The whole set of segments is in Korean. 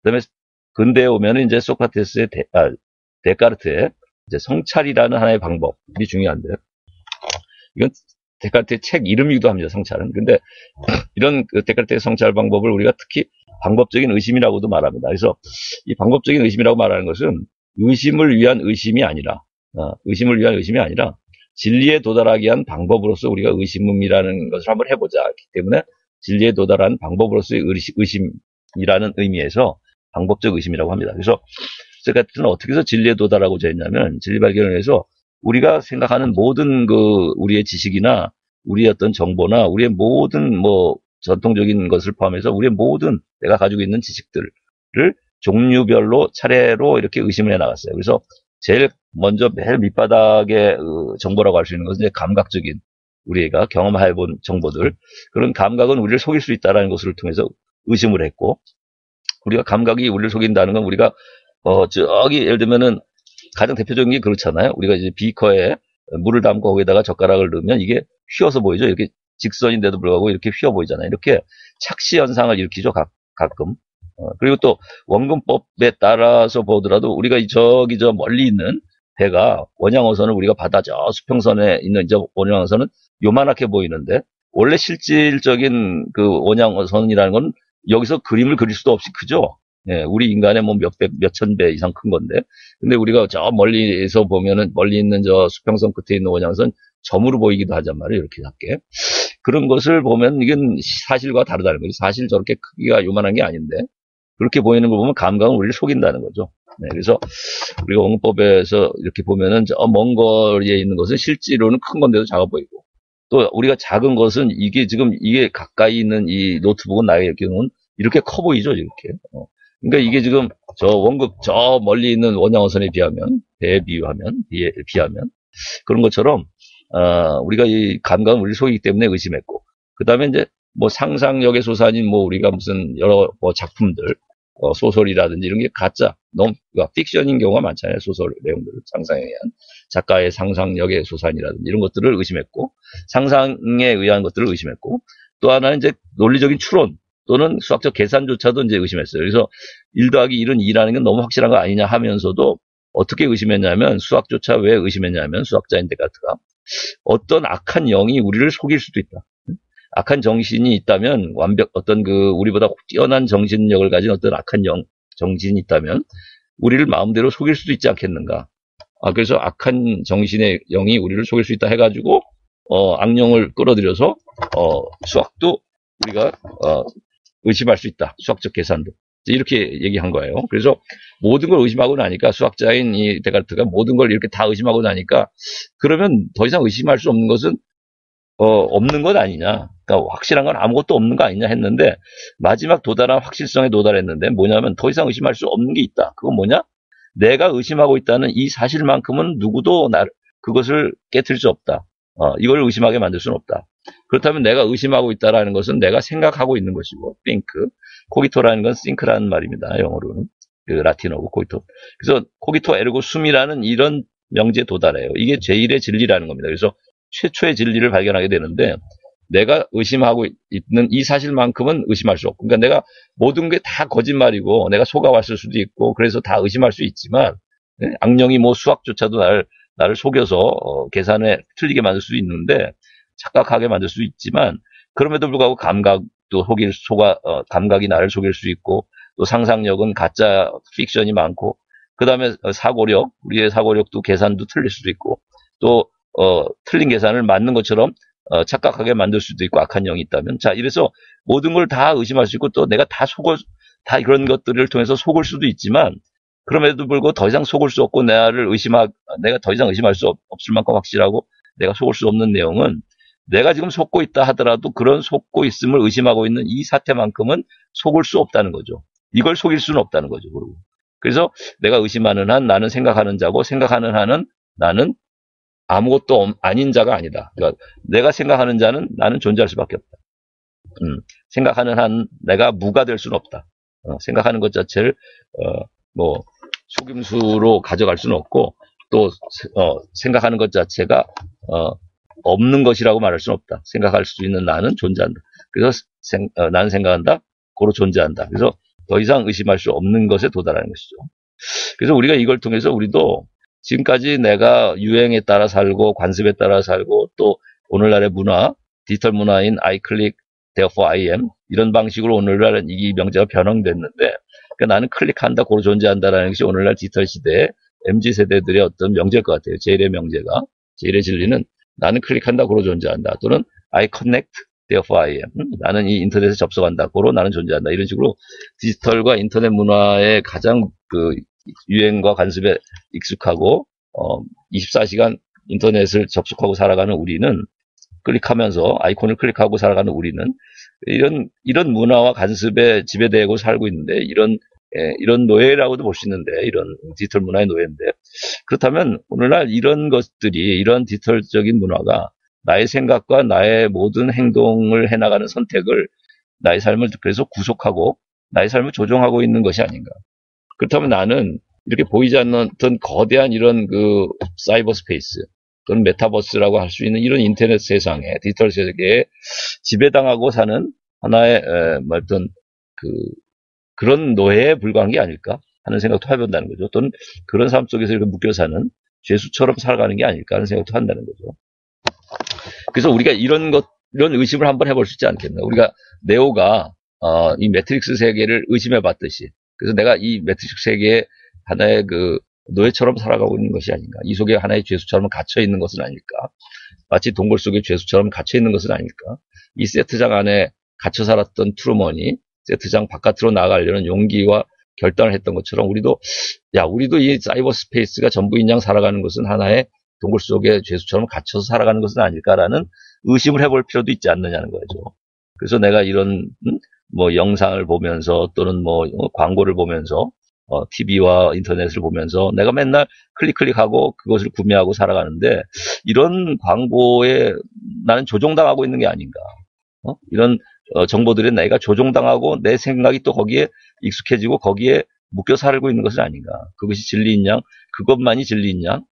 그다음에 근대에 오면은 이제 소크라테스의 데카르트의 이제 성찰이라는 하나의 방법이 중요한데, 이건 데카르트의 책 이름이기도 합니다, 성찰은. 근데 이런 그 데카르트의 성찰 방법을 우리가 특히 방법적인 의심이라고도 말합니다. 그래서 이 방법적인 의심이라고 말하는 것은 의심을 위한 의심이 아니라, 의심을 위한 의심이 아니라 진리에 도달하기 위한 방법으로서 우리가 의심이라는 것을 한번 해보자. 그렇기 때문에 진리에 도달하는 방법으로서의 의심이라는 의미에서 방법적 의심이라고 합니다. 그래서 데카르트는 어떻게 해서 진리에 도달하고자 했냐면, 진리 발견을 해서 우리가 생각하는 모든 우리의 지식이나 우리의 어떤 정보나 우리의 모든 전통적인 것을 포함해서 우리의 모든 내가 가지고 있는 지식들을 종류별로 차례로 이렇게 의심을 해 나갔어요. 그래서 제일 먼저 맨 밑바닥의 정보라고 할 수 있는 것은 이제 감각적인, 우리가 경험해본 정보들, 그런 감각은 우리를 속일 수 있다는 것을 통해서 의심을 했고, 우리가 감각이 우리를 속인다는 건 우리가 저기 예를 들면은 가장 대표적인 게 그렇잖아요. 우리가 이제 비커에 물을 담고 거기다가 젓가락을 넣으면 이게 휘어서 보이죠. 이렇게 직선인데도 불구하고 이렇게 휘어 보이잖아요. 이렇게 착시 현상을 일으키죠, 가끔. 그리고 또 원근법에 따라서 보더라도 우리가 저기 저 멀리 있는 배가, 원양어선을 우리가 바다 저 수평선에 있는 저 원양어선은 요만하게 보이는데, 원래 실질적인 그 원양어선이라는 건 여기서 그림을 그릴 수도 없이 크죠. 예, 우리 인간의 뭐 몇천 배 이상 큰 건데. 근데 우리가 저 멀리서 보면은, 멀리 있는 저 수평선 끝에 있는 원양어선 점으로 보이기도 하단 말이에요. 이렇게 작게. 그런 것을 보면 이건 사실과 다르다는 거죠. 사실 저렇게 크기가 요만한 게 아닌데, 그렇게 보이는 걸 보면 감각은 우리를 속인다는 거죠. 네, 그래서 우리가 원근법에서 이렇게 보면은 저 먼 거리에 있는 것은 실제로는 큰 건데도 작아 보이고, 또 우리가 작은 것은 이게 지금 이게 가까이 있는 이 노트북은 나의 경우는 이렇게 커 보이죠, 이렇게. 그러니까 이게 지금 저 원극 저 멀리 있는 원양어선에 비하면, 배에 비하면 그런 것처럼 우리가 이 감각은 우리를 속이기 때문에 의심했고, 그 다음에 이제 뭐 상상력의 소산인 우리가 무슨 여러 작품들, 소설이라든지 이런 게 가짜, 픽션인 경우가 많잖아요. 소설 내용들을 상상에 의한 작가의 상상력의 소산이라든지 이런 것들을 의심했고, 상상에 의한 것들을 의심했고, 또 하나는 이제 논리적인 추론 또는 수학적 계산조차도 이제 의심했어요. 그래서 1 더하기 1은 2라는 건 너무 확실한 거 아니냐 하면서도 어떻게 의심했냐면, 수학조차 왜 의심했냐면, 수학자인 데카르트가 어떤 악한 영이 우리를 속일 수도 있다. 악한 정신이 있다면, 어떤 우리보다 뛰어난 정신력을 가진 어떤 악한 정신이 있다면, 우리를 마음대로 속일 수도 있지 않겠는가. 그래서 악한 정신의 영이 우리를 속일 수 있다 해가지고, 악령을 끌어들여서, 수학도 우리가, 의심할 수 있다. 수학적 계산도. 이렇게 얘기한 거예요. 그래서 모든 걸 의심하고 나니까, 수학자인 이 데카르트가 모든 걸 이렇게 다 의심하고 나니까, 그러면 더 이상 의심할 수 없는 것은 없는 것 아니냐. 그러니까 확실한 건 아무것도 없는 거 아니냐 했는데, 마지막 도달한 확실성에 도달했는데, 뭐냐면 더 이상 의심할 수 없는 게 있다. 그건 뭐냐? 내가 의심하고 있다는 이 사실만큼은 누구도 그것을 깨트릴 수 없다. 이걸 의심하게 만들 수는 없다. 그렇다면 내가 의심하고 있다라는 것은 내가 생각하고 있는 것이고, think. 코기토라는 건 think라는 말입니다. 영어로는. 라틴어고 코기토. 그래서 코기토 에르고 숨이라는 이런 명제에 도달해요. 이게 제1의 진리라는 겁니다. 그래서 최초의 진리를 발견하게 되는데, 내가 의심하고 있는 이 사실만큼은 의심할 수 없고, 그러니까 내가 모든 게 다 거짓말이고 내가 속아왔을 수도 있고 그래서 다 의심할 수 있지만, 악령이 수학조차도 나를 속여서 계산에 틀리게 만들 수도 있는데, 착각하게 만들 수 있지만, 그럼에도 불구하고 감각도 감각이 나를 속일 수 있고, 또 상상력은 가짜 픽션이 많고, 그 다음에 우리의 사고력도 계산도 틀릴 수도 있고, 또 틀린 계산을 맞는 것처럼 착각하게 만들 수도 있고, 악한 영이 있다면. 자, 이래서 모든 걸 다 의심할 수 있고, 또 내가 다 그런 것들을 통해서 속을 수도 있지만, 그럼에도 불구하고 더 이상 속을 수 없고, 내가 더 이상 의심할 수 없을 만큼 확실하고, 내가 속을 수 없는 내용은, 내가 지금 속고 있다 하더라도 그런 속고 있음을 의심하고 있는 이 사태만큼은 속을 수 없다는 거죠. 이걸 속일 수는 없다는 거죠. 그래서 내가 의심하는 한 나는 생각하는 자고, 생각하는 한은 나는 아무것도 아닌 자가 아니다. 그러니까 내가 생각하는 자는 나는 존재할 수밖에 없다. 생각하는 한 내가 무가 될 수는 없다. 생각하는 것 자체를 속임수로 가져갈 수는 없고, 또 생각하는 것 자체가 없는 것이라고 말할 수는 없다. 생각할 수 있는 나는 존재한다. 그래서 나는 생각한다. 고로 존재한다. 그래서 더 이상 의심할 수 없는 것에 도달하는 것이죠. 그래서 우리가 이걸 통해서 우리도 지금까지 내가 유행에 따라 살고 관습에 따라 살고 또 오늘날의 문화, 디지털 문화인 I click, therefore I am 이런 방식으로 오늘날 이 명제가 변형됐는데 그러니까 나는 클릭한다, 고로 존재한다라는 것이 오늘날 디지털 시대의 MZ세대들의 어떤 명제일 것 같아요. 제일의 명제가, 제일의 진리는 나는 클릭한다, 고로 존재한다. 또는 I connect, therefore I am. 나는 이 인터넷에 접속한다, 고로 나는 존재한다. 이런 식으로 디지털과 인터넷 문화의 가장 그 유행과 관습에 익숙하고 24시간 인터넷을 접속하고 살아가는 우리는 클릭하면서 아이콘을 클릭하고 살아가는 우리는 이런 문화와 관습에 지배되고 살고 있는데 이런 노예라고도 볼 수 있는데 이런 디지털 문화의 노예인데 그렇다면 오늘날 이런 것들이 이런 디지털적인 문화가 나의 생각과 나의 모든 행동을 해나가는 선택을 나의 삶을 그래서 구속하고 나의 삶을 조종하고 있는 것이 아닌가. 그렇다면 나는 이렇게 보이지 않는 어떤 거대한 이런 그 사이버 스페이스 또는 메타버스라고 할 수 있는 이런 인터넷 세상에 디지털 세계에 지배당하고 사는 하나의 어떤 그런 노예에 불과한 게 아닐까 하는 생각도 해본다는 거죠. 또는 그런 삶 속에서 이렇게 묶여 사는 죄수처럼 살아가는 게 아닐까 하는 생각도 한다는 거죠. 그래서 우리가 이런 의심을 한번 해볼 수 있지 않겠나. 우리가 네오가 이 매트릭스 세계를 의심해 봤듯이 그래서 내가 이 매트릭스 세계에 하나의 그 노예처럼 살아가고 있는 것이 아닌가. 이 속에 하나의 죄수처럼 갇혀 있는 것은 아닐까. 마치 동굴 속에 죄수처럼 갇혀 있는 것은 아닐까. 이 세트장 안에 갇혀 살았던 트루먼이 세트장 바깥으로 나가려는 용기와 결단을 했던 것처럼 우리도 이 사이버 스페이스가 전부인 양 살아가는 것은 하나의 동굴 속에 죄수처럼 갇혀서 살아가는 것은 아닐까라는 의심을 해볼 필요도 있지 않느냐는 거죠. 그래서 내가 이런 뭐 영상을 보면서 또는 뭐 광고를 보면서 TV와 인터넷을 보면서 내가 맨날 클릭하고 그것을 구매하고 살아가는데 이런 광고에 나는 조종당하고 있는 게 아닌가. 이런 정보들에 내가 조종당하고 내 생각이 또 거기에 익숙해지고 거기에 묶여 살고 있는 것은 아닌가. 그것이 진리인 양, 그것만이 진리인 양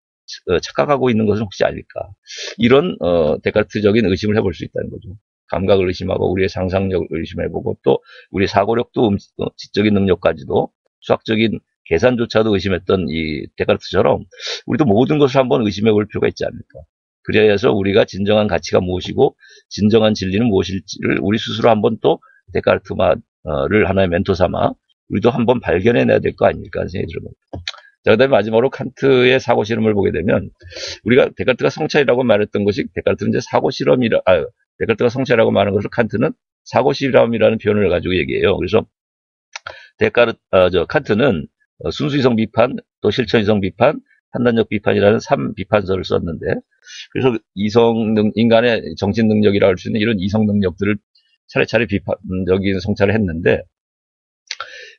착각하고 있는 것은 혹시 아닐까. 이런 데카르트적인 의심을 해볼 수 있다는 거죠. 감각을 의심하고 우리의 상상력을 의심해보고 또 우리의 사고력도 지적인 능력까지도 수학적인 계산조차도 의심했던 이 데카르트처럼 우리도 모든 것을 한번 의심해 볼 필요가 있지 않을까. 그래야 해서 우리가 진정한 가치가 무엇이고 진정한 진리는 무엇일지를 우리 스스로 한번 또 데카르트를 하나의 멘토 삼아 우리도 한번 발견해내야 될 거 아닐까 하는 생각이 들어요. 자, 그 다음에 마지막으로 칸트의 사고 실험을 보게 되면 우리가 데카르트가 성찰이라고 말했던 것이 데카르트는 이제 데카르트가 성찰이라고 말하는 것을 칸트는 사고 실험이라는 표현을 가지고 얘기해요. 그래서 칸트는 순수이성 비판, 또 실천이성 비판, 판단력 비판이라는 3비판서를 썼는데, 그래서 인간의 정신 능력이라고 할 수 있는 이런 이성 능력들을 차례차례 비판적인 성찰을 했는데,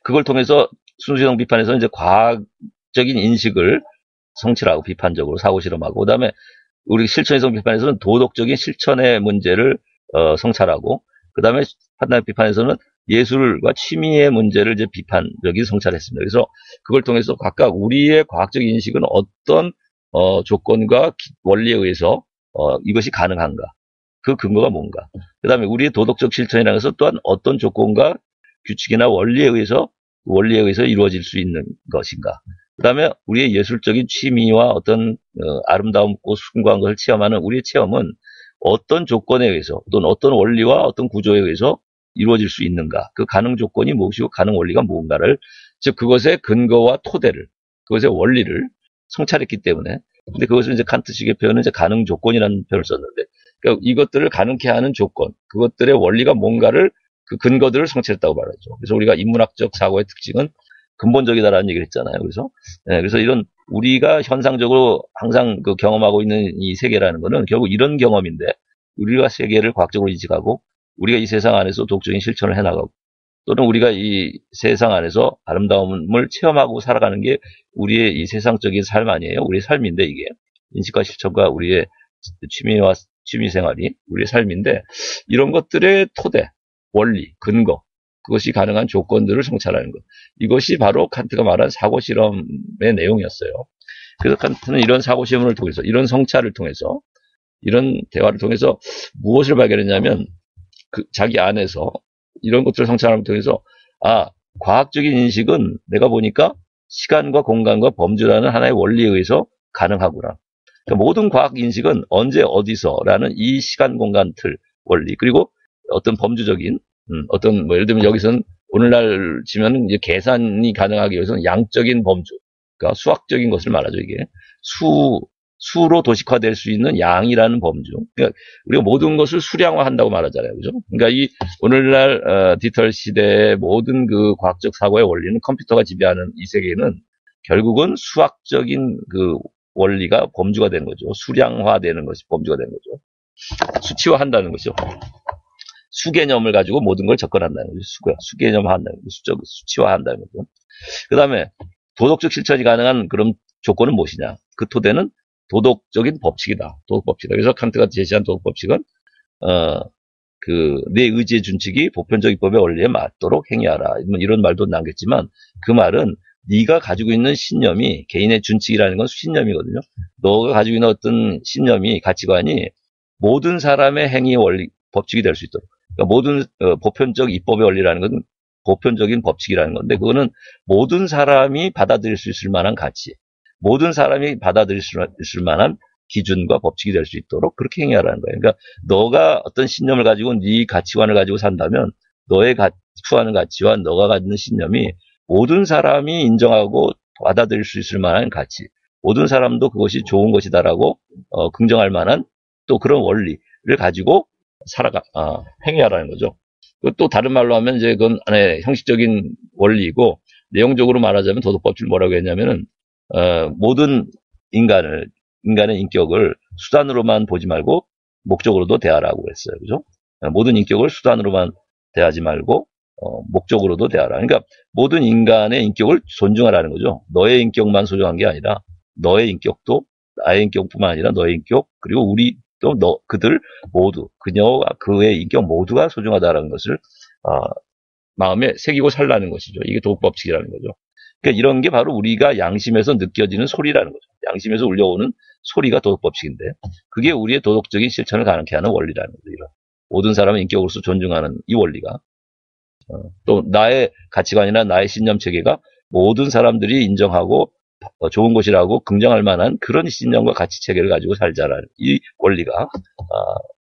그걸 통해서 순수이성 비판에서는 이제 과학적인 인식을 성찰하고 비판적으로 사고 실험하고, 그 다음에 우리 실천이성 비판에서는 도덕적인 실천의 문제를 성찰하고, 그 다음에 판단력 비판에서는 예술과 취미의 문제를 이제 비판적인 성찰했습니다. 그래서 그걸 통해서 각각 우리의 과학적 인식은 어떤 조건과 원리에 의해서 이것이 가능한가, 그 근거가 뭔가, 그 다음에 우리의 도덕적 실천이라는 것은 또한 어떤 조건과 규칙이나 원리에 의해서 이루어질 수 있는 것인가, 그 다음에 우리의 예술적인 취미와 어떤 아름다움과 숭고한 것을 체험하는 우리의 체험은 어떤 조건에 의해서 또는 어떤 원리와 어떤 구조에 의해서 이루어질 수 있는가, 그 가능 조건이 무엇이고 가능 원리가 무언가를, 즉 그것의 근거와 토대를, 그것의 원리를 성찰했기 때문에, 근데 그것을 이제 칸트식의 표현은 이제 가능 조건이라는 표현을 썼는데, 그러니까 이것들을 가능케 하는 조건, 그것들의 원리가 뭔가를, 그 근거들을 성찰했다고 말하죠. 그래서 우리가 인문학적 사고의 특징은 근본적이다라는 얘기를 했잖아요. 그래서 이런 우리가 현상적으로 항상 그 경험하고 있는 이 세계라는 거는 결국 이런 경험인데, 우리가 세계를 과학적으로 인식하고 우리가 이 세상 안에서 도덕적인 실천을 해나가고 또는 우리가 이 세상 안에서 아름다움을 체험하고 살아가는 게 우리의 이 세상적인 삶 아니에요. 우리의 삶인데 이게 인식과 실천과 우리의 취미와 취미생활이 우리의 삶인데 이런 것들의 토대, 원리, 근거, 그것이 가능한 조건들을 성찰하는 것. 이것이 바로 칸트가 말한 사고실험의 내용이었어요. 그래서 칸트는 이런 사고실험을 통해서 이런 성찰을 통해서 이런 대화를 통해서 무엇을 발견했냐면 자기 안에서 이런 것들을 성찰함을 통해서 과학적인 인식은 내가 보니까 시간과 공간과 범주라는 하나의 원리에 의해서 가능하구나. 그러니까 모든 과학 인식은 언제 어디서라는 이 시간 공간 틀 원리 그리고 어떤 범주적인 어떤 뭐 예를 들면 여기서는 오늘날 치면은 이제 계산이 가능하기 위해서는 양적인 범주, 그러니까 수학적인 것을 말하죠. 이게 수로 도식화될 수 있는 양이라는 범주. 그러니까 우리가 모든 것을 수량화한다고 말하잖아요, 그죠? 그러니까 이 오늘날 디지털 시대의 모든 그 과학적 사고의 원리는 컴퓨터가 지배하는 이 세계는 결국은 수학적인 그 원리가 범주가 되는 거죠. 수량화되는 것이 범주가 되는 거죠. 수치화한다는 것이죠. 수개념을 가지고 모든 걸 접근한다는 거죠. 수개념화한다는 거죠. 수치화한다는 거죠. 그 다음에 도덕적 실천이 가능한 그런 조건은 무엇이냐? 그 토대는 도덕적인 법칙이다. 도덕법칙이다. 그래서 칸트가 제시한 도덕법칙은 내 의지의 준칙이 보편적 입법의 원리에 맞도록 행위하라. 이런 말도 남겼지만 그 말은 네가 가지고 있는 신념이 개인의 준칙이라는 건 신념이거든요. 너가 가지고 있는 어떤 신념이 가치관이 모든 사람의 행위의 원리 법칙이 될 수 있도록. 그러니까 모든 보편적 입법의 원리라는 것은 보편적인 법칙이라는 건데 그거는 모든 사람이 받아들일 수 있을 만한 가치, 모든 사람이 받아들일 수 있을 만한 기준과 법칙이 될 수 있도록 그렇게 행위하라는 거예요. 그러니까 너가 어떤 신념을 가지고 네 가치관을 가지고 산다면 너의 추구하는 가치와 너가 가지는 신념이 모든 사람이 인정하고 받아들일 수 있을 만한 가치, 모든 사람도 그것이 좋은 것이다라고 긍정할 만한 또 그런 원리를 가지고 행위하라는 거죠. 또 다른 말로 하면 이제 그건 하나의 형식적인 원리이고 내용적으로 말하자면 도덕법칙을 뭐라고 했냐면은 모든 인간의 인격을 수단으로만 보지 말고 목적으로도 대하라고 했어요. 그죠? 모든 인격을 수단으로만 대하지 말고 목적으로도 대하라. 그러니까 모든 인간의 인격을 존중하라는 거죠. 너의 인격만 소중한 게 아니라 너의 인격도 나의 인격뿐만 아니라 너의 인격 그리고 우리 또 그들 모두 그녀와 그의 인격 모두가 소중하다는 것을 마음에 새기고 살라는 것이죠. 이게 도덕법칙이라는 거죠. 그러니까 이런 게 바로 우리가 양심에서 느껴지는 소리라는 거죠. 양심에서 울려오는 소리가 도덕법칙인데 그게 우리의 도덕적인 실천을 가능케 하는 원리라는 거죠. 이런 모든 사람을 인격으로서 존중하는 이 원리가 또 나의 가치관이나 나의 신념 체계가 모든 사람들이 인정하고 좋은 것이라고 긍정할 만한 그런 신념과 가치 체계를 가지고 살자라는 이 원리가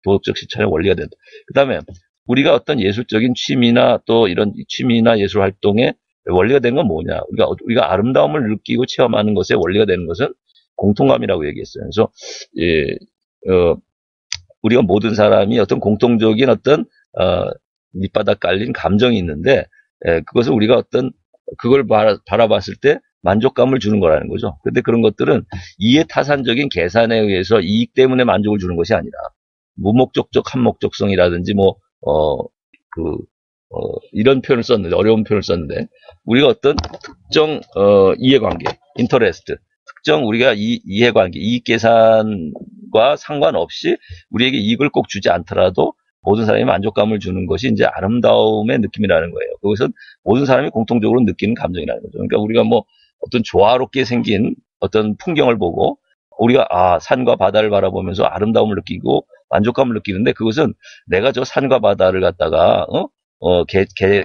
도덕적 실천의 원리가 된다. 그 다음에 우리가 어떤 예술적인 취미나 또 이런 취미나 예술 활동의 원리가 되는 건 뭐냐? 우리가 아름다움을 느끼고 체험하는 것의 원리가 되는 것은 공통감이라고 얘기했어요. 그래서 우리가 모든 사람이 어떤 공통적인 어떤 밑바닥 깔린 감정이 있는데 그것을 우리가 그걸 바라봤을 때 만족감을 주는 거라는 거죠. 근데 그런 것들은 이해타산적인 계산에 의해서 이익 때문에 만족을 주는 것이 아니라 무목적적 한목적성이라든지 이런 표현을 썼는데 어려운 표현을 썼는데 우리가 어떤 특정 이해관계, 인터레스트, 특정 우리가 이해관계, 이익계산과 상관없이 우리에게 이익을 꼭 주지 않더라도 모든 사람이 만족감을 주는 것이 이제 아름다움의 느낌이라는 거예요. 그것은 모든 사람이 공통적으로 느끼는 감정이라는 거죠. 그러니까 우리가 어떤 조화롭게 생긴 어떤 풍경을 보고 우리가 산과 바다를 바라보면서 아름다움을 느끼고 만족감을 느끼는데 그것은 내가 저 산과 바다를 갖다가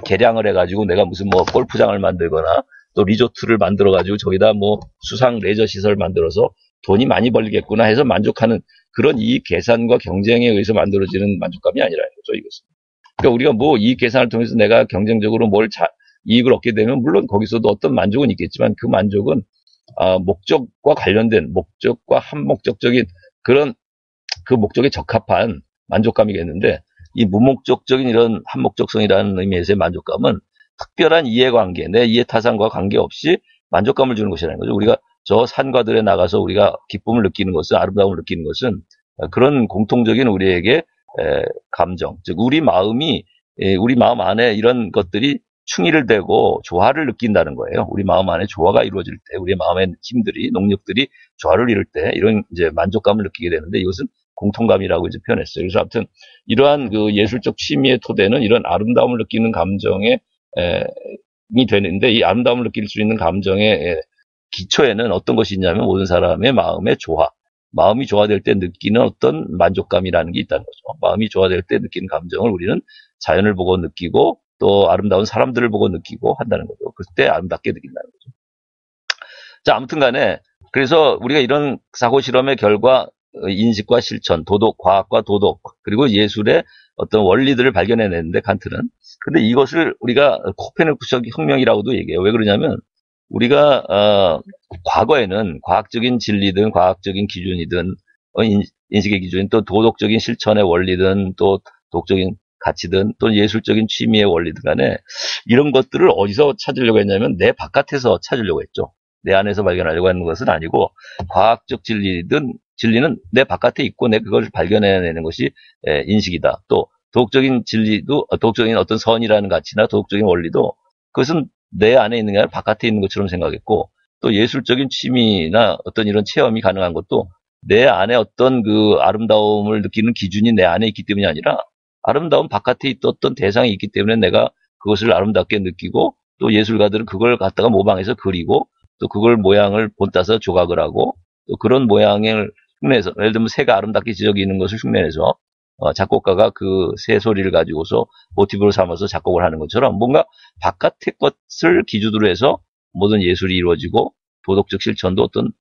개량을 해가지고 내가 무슨 골프장을 만들거나 또 리조트를 만들어가지고 저기다 수상 레저 시설을 만들어서 돈이 많이 벌리겠구나 해서 만족하는 그런 이익 계산과 경쟁에 의해서 만들어지는 만족감이 아니라는 거죠, 이것은. 그러니까 우리가 이익 계산을 통해서 내가 경쟁적으로 이익을 얻게 되면 물론 거기서도 어떤 만족은 있겠지만 그 만족은 목적과 관련된 목적과 한목적적인 그런 그 목적에 적합한 만족감이겠는데 이 무목적적인 이런 한목적성이라는 의미에서의 만족감은 특별한 이해관계, 내 이해타산과 관계없이 만족감을 주는 것이라는 거죠. 우리가 저 산과들에 나가서 우리가 기쁨을 느끼는 것은 아름다움을 느끼는 것은 그런 공통적인 우리에게 감정, 즉 우리 마음 안에 이런 것들이 충의를 되고 조화를 느낀다는 거예요. 우리 마음 안에 조화가 이루어질 때, 우리 마음의 힘들이, 능력들이 조화를 이룰 때 이런 이제 만족감을 느끼게 되는데 이것은 공통감이라고 이제 표현했어요. 그래서 아무튼 이러한 그 예술적 취미의 토대는 이런 아름다움을 느끼는 감정이 되는데 이 아름다움을 느낄 수 있는 감정의 기초에는 어떤 것이 있냐면 모든 사람의 마음의 조화, 마음이 조화될 때 느끼는 어떤 만족감이라는 게 있다는 거죠. 마음이 조화될 때 느끼는 감정을 우리는 자연을 보고 느끼고 또 아름다운 사람들을 보고 느끼고 한다는 거죠. 그때 아름답게 느낀다는 거죠. 자, 아무튼 간에 그래서 우리가 이런 사고 실험의 결과 인식과 실천, 도덕, 과학과 도덕, 그리고 예술의 어떤 원리들을 발견해냈는데 칸트는. 근데 이것을 우리가 코페르니쿠스 혁명이라고도 얘기해요. 왜 그러냐면 우리가 과거에는 과학적인 진리든 과학적인 기준이든 인식의 기준이든 또 도덕적인 실천의 원리든 또 도덕적인 가치든 또 예술적인 취미의 원리든 간에 이런 것들을 어디서 찾으려고 했냐면 내 바깥에서 찾으려고 했죠. 내 안에서 발견하려고 하는 것은 아니고 과학적 진리는 내 바깥에 있고 내 그걸 발견해내는 것이 인식이다. 또 도덕적인 진리도 도덕적인 어떤 선이라는 가치나 도덕적인 원리도 그것은 내 안에 있는 게 아니라 바깥에 있는 것처럼 생각했고 또 예술적인 취미나 어떤 이런 체험이 가능한 것도 내 안에 어떤 그 아름다움을 느끼는 기준이 내 안에 있기 때문이 아니라 아름다움 바깥에 있던 대상이 있기 때문에 내가 그것을 아름답게 느끼고 또 예술가들은 그걸 갖다가 모방해서 그리고 또 그걸 모양을 본따서 조각을 하고 또 그런 모양을 흉내내서 예를 들면 새가 아름답게 지저귀는 것을 흉내내서 작곡가가 그 새 소리를 가지고서 모티브로 삼아서 작곡을 하는 것처럼 뭔가 바깥의 것을 기준으로 해서 모든 예술이 이루어지고 도덕적 실천도 어떤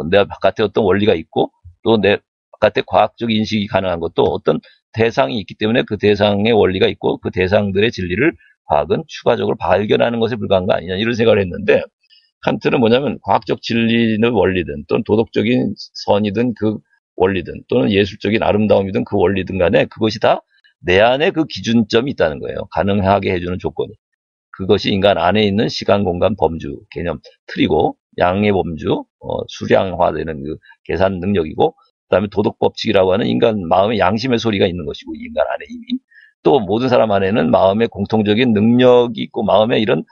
내 바깥에 어떤 원리가 있고 또 내 바깥에 과학적 인식이 가능한 것도 어떤 대상이 있기 때문에 그 대상의 원리가 있고 그 대상들의 진리를 과학은 추가적으로 발견하는 것에 불과한 거 아니냐 이런 생각을 했는데 칸트는 뭐냐면 과학적 진리는 원리든 또는 도덕적인 선이든 그 원리든 또는 예술적인 아름다움이든 그 원리든 간에 그것이 다 내 안에 그 기준점이 있다는 거예요. 가능하게 해주는 조건이. 그것이 인간 안에 있는 시간, 공간, 범주, 개념, 틀이고 양의 범주, 수량화되는 그 계산 능력이고 그다음에 도덕 법칙이라고 하는 인간 마음의 양심의 소리가 있는 것이고 인간 안에 이미 또 모든 사람 안에는 마음의 공통적인 능력이 있고 마음의 이런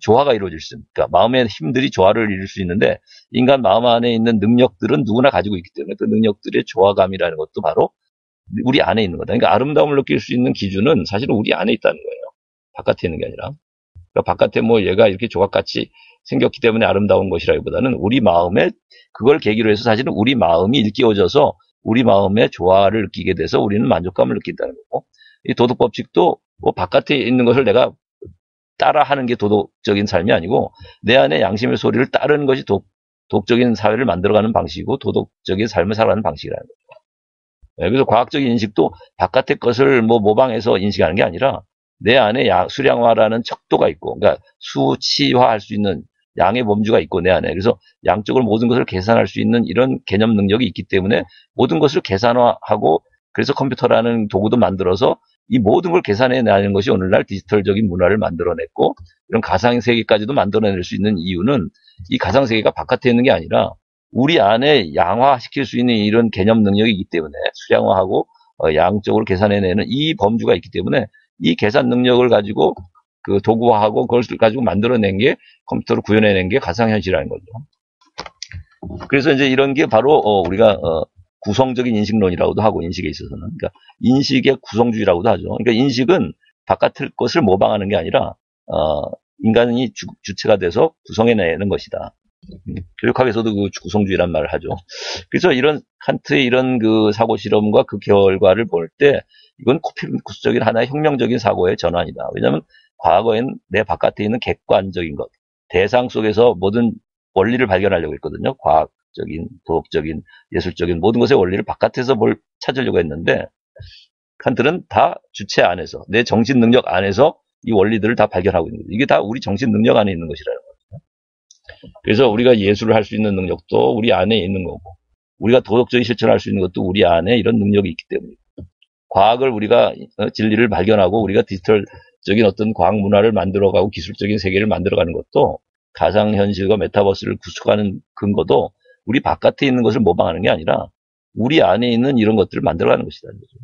조화가 이루어질 수 있습니다. 그러니까 마음의 힘들이 조화를 이룰 수 있는데 인간 마음 안에 있는 능력들은 누구나 가지고 있기 때문에 그 능력들의 조화감이라는 것도 바로 우리 안에 있는 거다. 그러니까 아름다움을 느낄 수 있는 기준은 사실은 우리 안에 있다는 거예요. 바깥에 있는 게 아니라. 그러니까 바깥에 뭐 얘가 이렇게 조각같이 생겼기 때문에 아름다운 것이라기보다는 우리 마음에 그걸 계기로 해서 사실은 우리 마음이 일깨워져서 우리 마음의 조화를 느끼게 돼서 우리는 만족감을 느낀다는 거고 이 도덕 법칙도 뭐 바깥에 있는 것을 내가 따라하는 게 도덕적인 삶이 아니고 내 안에 양심의 소리를 따르는 것이 도덕적인 사회를 만들어가는 방식이고 도덕적인 삶을 살아가는 방식이라는 거죠. 그래서 과학적인 인식도 바깥의 것을 뭐 모방해서 인식하는 게 아니라 내 안에 수량화라는 척도가 있고, 그러니까 수치화할 수 있는 양의 범주가 있고 내 안에. 그래서 양적으로 모든 것을 계산할 수 있는 이런 개념 능력이 있기 때문에 모든 것을 계산화하고 그래서 컴퓨터라는 도구도 만들어서 이 모든 걸 계산해내는 것이 오늘날 디지털적인 문화를 만들어냈고 이런 가상세계까지도 만들어낼 수 있는 이유는 이 가상세계가 바깥에 있는 게 아니라 우리 안에 양화시킬 수 있는 이런 개념 능력이 있기 때문에 수량화하고 양적으로 계산해내는 이 범주가 있기 때문에 이 계산 능력을 가지고 그 도구화하고 그걸 가지고 만들어낸 게 컴퓨터로 구현해낸 게 가상현실이라는 거죠. 그래서 이제 이런 게 바로 우리가 구성적인 인식론이라고도 하고 인식에 있어서는 그러니까 인식의 구성주의라고도 하죠. 그러니까 인식은 바깥의 것을 모방하는 게 아니라 인간이 주체가 돼서 구성해내는 것이다. 교육학에서도 그 구성주의란 말을 하죠. 그래서 이런 칸트의 이런 그 사고 실험과 그 결과를 볼 때 이건 코페르니쿠스적인 하나의 혁명적인 사고의 전환이다. 왜냐하면 과거엔 내 바깥에 있는 객관적인 것, 대상 속에서 모든 원리를 발견하려고 했거든요. 과학적인, 도덕적인, 예술적인 모든 것의 원리를 바깥에서 찾으려고 했는데 칸트는 다 주체 안에서, 내 정신 능력 안에서 이 원리들을 다 발견하고 있는 거죠. 이게 다 우리 정신 능력 안에 있는 것이라는 거죠. 그래서 우리가 예술을 할 수 있는 능력도 우리 안에 있는 거고 우리가 도덕적인 실천을 할 수 있는 것도 우리 안에 이런 능력이 있기 때문이고 과학을 우리가 진리를 발견하고 우리가 디지털적인 어떤 과학 문화를 만들어가고 기술적인 세계를 만들어가는 것도 가상현실과 메타버스를 구축하는 근거도 우리 바깥에 있는 것을 모방하는 게 아니라 우리 안에 있는 이런 것들을 만들어가는 것이라는 거죠.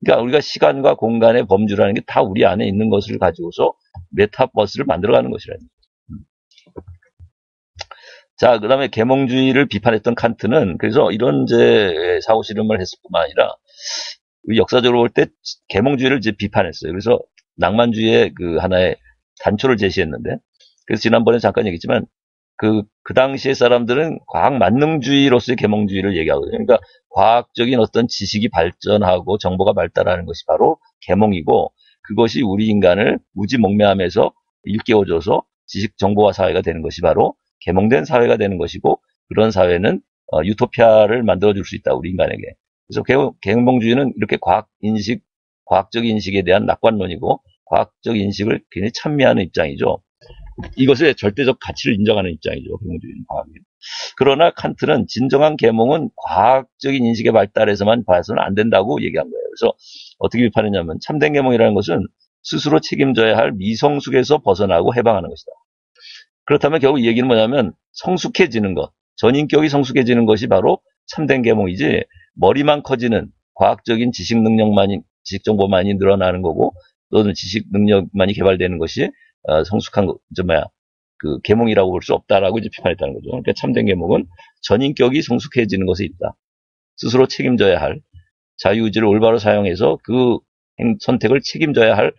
그러니까 우리가 시간과 공간의 범주라는 게 다 우리 안에 있는 것을 가지고서 메타버스를 만들어가는 것이라는 거죠. 자, 그 다음에 계몽주의를 비판했던 칸트는 그래서 이런 이제 사고 실험을 했을 뿐만 아니라 역사적으로 볼 때 계몽주의를 이제 비판했어요. 그래서 낭만주의의 그 하나의 단초를 제시했는데 그래서 지난번에 잠깐 얘기했지만 그 당시의 사람들은 과학 만능주의로서의 계몽주의를 얘기하거든요. 그러니까 과학적인 어떤 지식이 발전하고 정보가 발달하는 것이 바로 계몽이고 그것이 우리 인간을 무지몽매함에서 일깨워줘서 지식 정보화 사회가 되는 것이 바로 계몽된 사회가 되는 것이고, 그런 사회는 유토피아를 만들어줄 수 있다, 우리 인간에게. 그래서 계몽주의는 이렇게 과학적 인식에 대한 낙관론이고, 과학적 인식을 굉장히 찬미하는 입장이죠. 이것의 절대적 가치를 인정하는 입장이죠, 계몽주의는. 그러나 칸트는 진정한 계몽은 과학적인 인식의 발달에서만 봐서는 안 된다고 얘기한 거예요. 그래서 어떻게 비판했냐면, 참된 계몽이라는 것은 스스로 책임져야 할 미성숙에서 벗어나고 해방하는 것이다. 그렇다면 결국 이 얘기는 뭐냐면, 성숙해지는 것, 전인격이 성숙해지는 것이 바로 참된 계몽이지, 머리만 커지는 과학적인 지식 능력만이, 지식 정보만이 늘어나는 거고, 또는 지식 능력만이 개발되는 것이 성숙한 거, 그 계몽이라고 볼 수 없다라고 이제 비판했다는 거죠. 그러니까 참된 계몽은 전인격이 성숙해지는 것에 있다. 스스로 책임져야 할, 자유의지를 올바로 사용해서 그 선택을 책임져야 할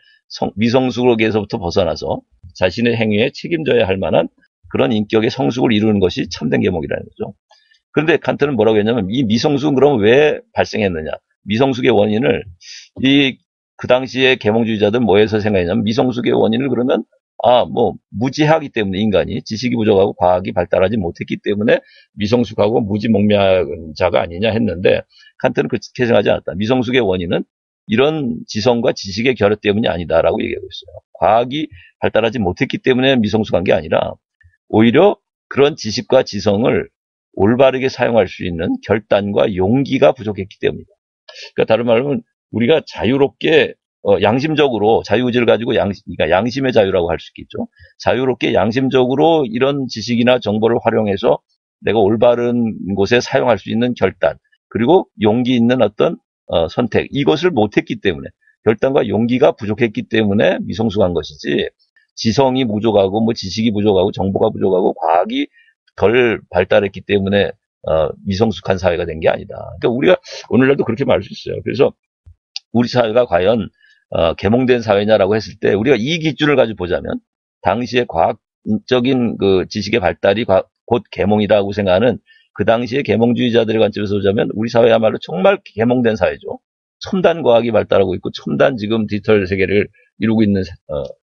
미성숙에서부터 벗어나서 자신의 행위에 책임져야 할 만한 그런 인격의 성숙을 이루는 것이 참된 계몽이라는 거죠. 그런데 칸트는 뭐라고 했냐면, 이 미성숙은 그럼 왜 발생했느냐? 미성숙의 원인을 그 당시에 계몽주의자들은 뭐에서 생각했냐면, 미성숙의 원인을 그러면 무지하기 때문에, 인간이 지식이 부족하고 과학이 발달하지 못했기 때문에 미성숙하고 무지몽매한 자가 아니냐 했는데, 칸트는 그렇게 생각하지 않았다. 미성숙의 원인은 이런 지성과 지식의 결여 때문이 아니다라고 얘기하고 있어요. 과학이 발달하지 못했기 때문에 미성숙한 게 아니라, 오히려 그런 지식과 지성을 올바르게 사용할 수 있는 결단과 용기가 부족했기 때문이다. 그러니까 다른 말로 하면, 우리가 자유롭게 양심적으로 자유의지를 가지고 그러니까 양심의 자유라고 할 수 있겠죠. 자유롭게 양심적으로 이런 지식이나 정보를 활용해서 내가 올바른 곳에 사용할 수 있는 결단, 그리고 용기 있는 어떤 선택, 이것을 못했기 때문에, 결단과 용기가 부족했기 때문에 미성숙한 것이지, 지성이 부족하고 지식이 부족하고 정보가 부족하고 과학이 덜 발달했기 때문에 미성숙한 사회가 된 게 아니다. 그러니까 우리가 오늘날도 그렇게 말할 수 있어요. 그래서 우리 사회가 과연 계몽된 사회냐라고 했을 때, 우리가 이 기준을 가지고 보자면, 당시의 과학적인 그 지식의 발달이 곧 계몽이라고 생각하는 그 당시의 계몽주의자들의 관점에서 보자면, 우리 사회야말로 정말 계몽된 사회죠. 첨단 과학이 발달하고 있고 첨단 지금 디지털 세계를 이루고 있는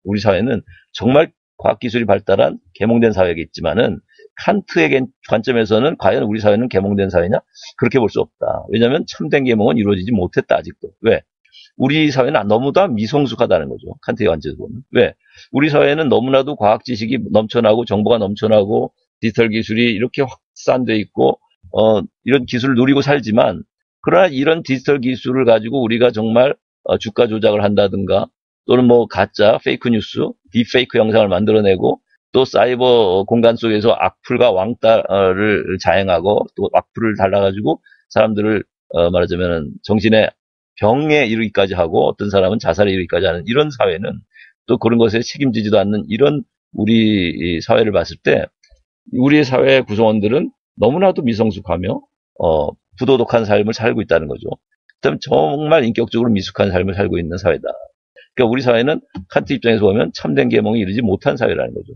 우리 사회는 정말 과학기술이 발달한 계몽된 사회겠지만은, 칸트의 관점에서는 과연 우리 사회는 계몽된 사회냐? 그렇게 볼 수 없다. 왜냐하면 참된 계몽은 이루어지지 못했다, 아직도. 왜? 우리 사회는 너무나 미성숙하다는 거죠. 칸트의 관점에서 보면. 왜? 우리 사회는 너무나도 과학 지식이 넘쳐나고 정보가 넘쳐나고 디지털 기술이 이렇게 확산돼 있고 이런 기술을 누리고 살지만, 그러나 이런 디지털 기술을 가지고 우리가 정말 주가 조작을 한다든가, 또는 가짜 페이크 뉴스, 딥페이크 영상을 만들어내고, 또 사이버 공간 속에서 악플과 왕따를 자행하고, 또 악플을 달라가지고 사람들을 말하자면 정신의 병에 이르기까지 하고, 어떤 사람은 자살에 이르기까지 하는 이런 사회는, 또 그런 것에 책임지지도 않는 이런 우리 사회를 봤을 때, 우리의 사회 구성원들은 너무나도 미성숙하며 부도덕한 삶을 살고 있다는 거죠. 그다음 정말 인격적으로 미숙한 삶을 살고 있는 사회다. 그러니까 우리 사회는 칸트 입장에서 보면 참된 계몽이 이르지 못한 사회라는 거죠.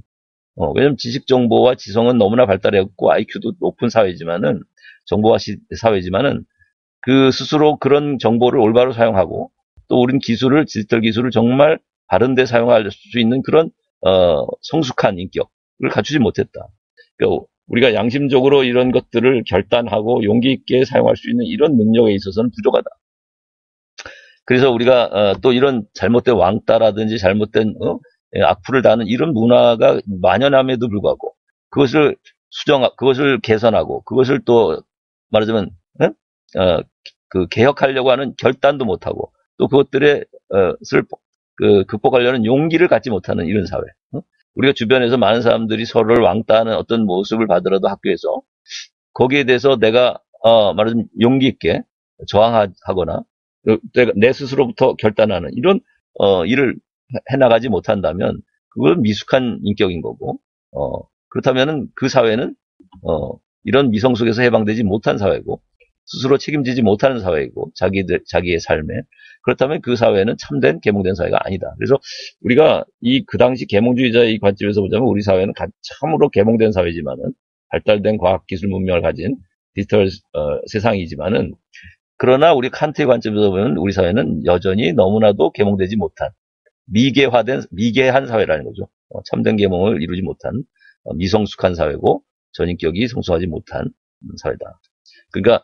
왜냐면 지식 정보와 지성은 너무나 발달했고 IQ도 높은 사회지만은, 정보화 사회지만은, 그 스스로 그런 정보를 올바로 사용하고, 또 우린 디지털 기술을 정말 바른데 사용할 수 있는 그런 성숙한 인격을 갖추지 못했다. 그러니까 우리가 양심적으로 이런 것들을 결단하고 용기 있게 사용할 수 있는 이런 능력에 있어서는 부족하다. 그래서 우리가 또 이런 잘못된 왕따라든지 잘못된 악플을 다는 이런 문화가 만연함에도 불구하고, 그것을 그것을 개선하고, 그것을 또 말하자면 그 개혁하려고 하는 결단도 못하고, 또 그것들을 극복하려는 용기를 갖지 못하는 이런 사회. 우리가 주변에서 많은 사람들이 서로를 왕따하는 어떤 모습을 봐더라도 학교에서 거기에 대해서 내가 말하자면 용기 있게 저항하거나 내 스스로부터 결단하는 이런 일을 해나가지 못한다면, 그건 미숙한 인격인 거고, 그렇다면은 그 사회는 이런 미성숙에서 해방되지 못한 사회고, 스스로 책임지지 못하는 사회이고, 자기의 삶에. 그렇다면 그 사회는 참된 계몽된 사회가 아니다. 그래서 우리가 그 당시 계몽주의자의 관점에서 보자면, 우리 사회는 참으로 계몽된 사회지만은, 발달된 과학기술 문명을 가진 디지털 세상이지만은, 그러나 우리 칸트의 관점에서 보면 우리 사회는 여전히 너무나도 계몽되지 못한 미개한 사회라는 거죠. 참된 계몽을 이루지 못한 미성숙한 사회고 전인격이 성숙하지 못한 사회다. 그러니까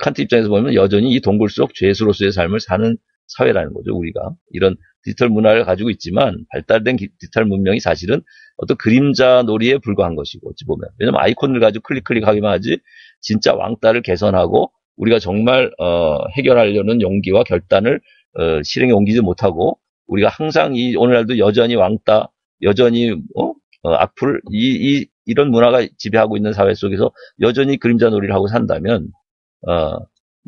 칸트 입장에서 보면 여전히 이 동굴 속 죄수로서의 삶을 사는 사회라는 거죠. 우리가 이런 디지털 문화를 가지고 있지만 발달된 디지털 문명이 사실은 어떤 그림자 놀이에 불과한 것이고 어찌 보면 왜냐면 아이콘을 가지고 클릭하기만 하지 진짜 왕따를 개선하고 우리가 정말 해결하려는 용기와 결단을 실행에 옮기지 못하고 우리가 항상 오늘날도 여전히 왕따 여전히 악플 이런 문화가 지배하고 있는 사회 속에서 여전히 그림자 놀이를 하고 산다면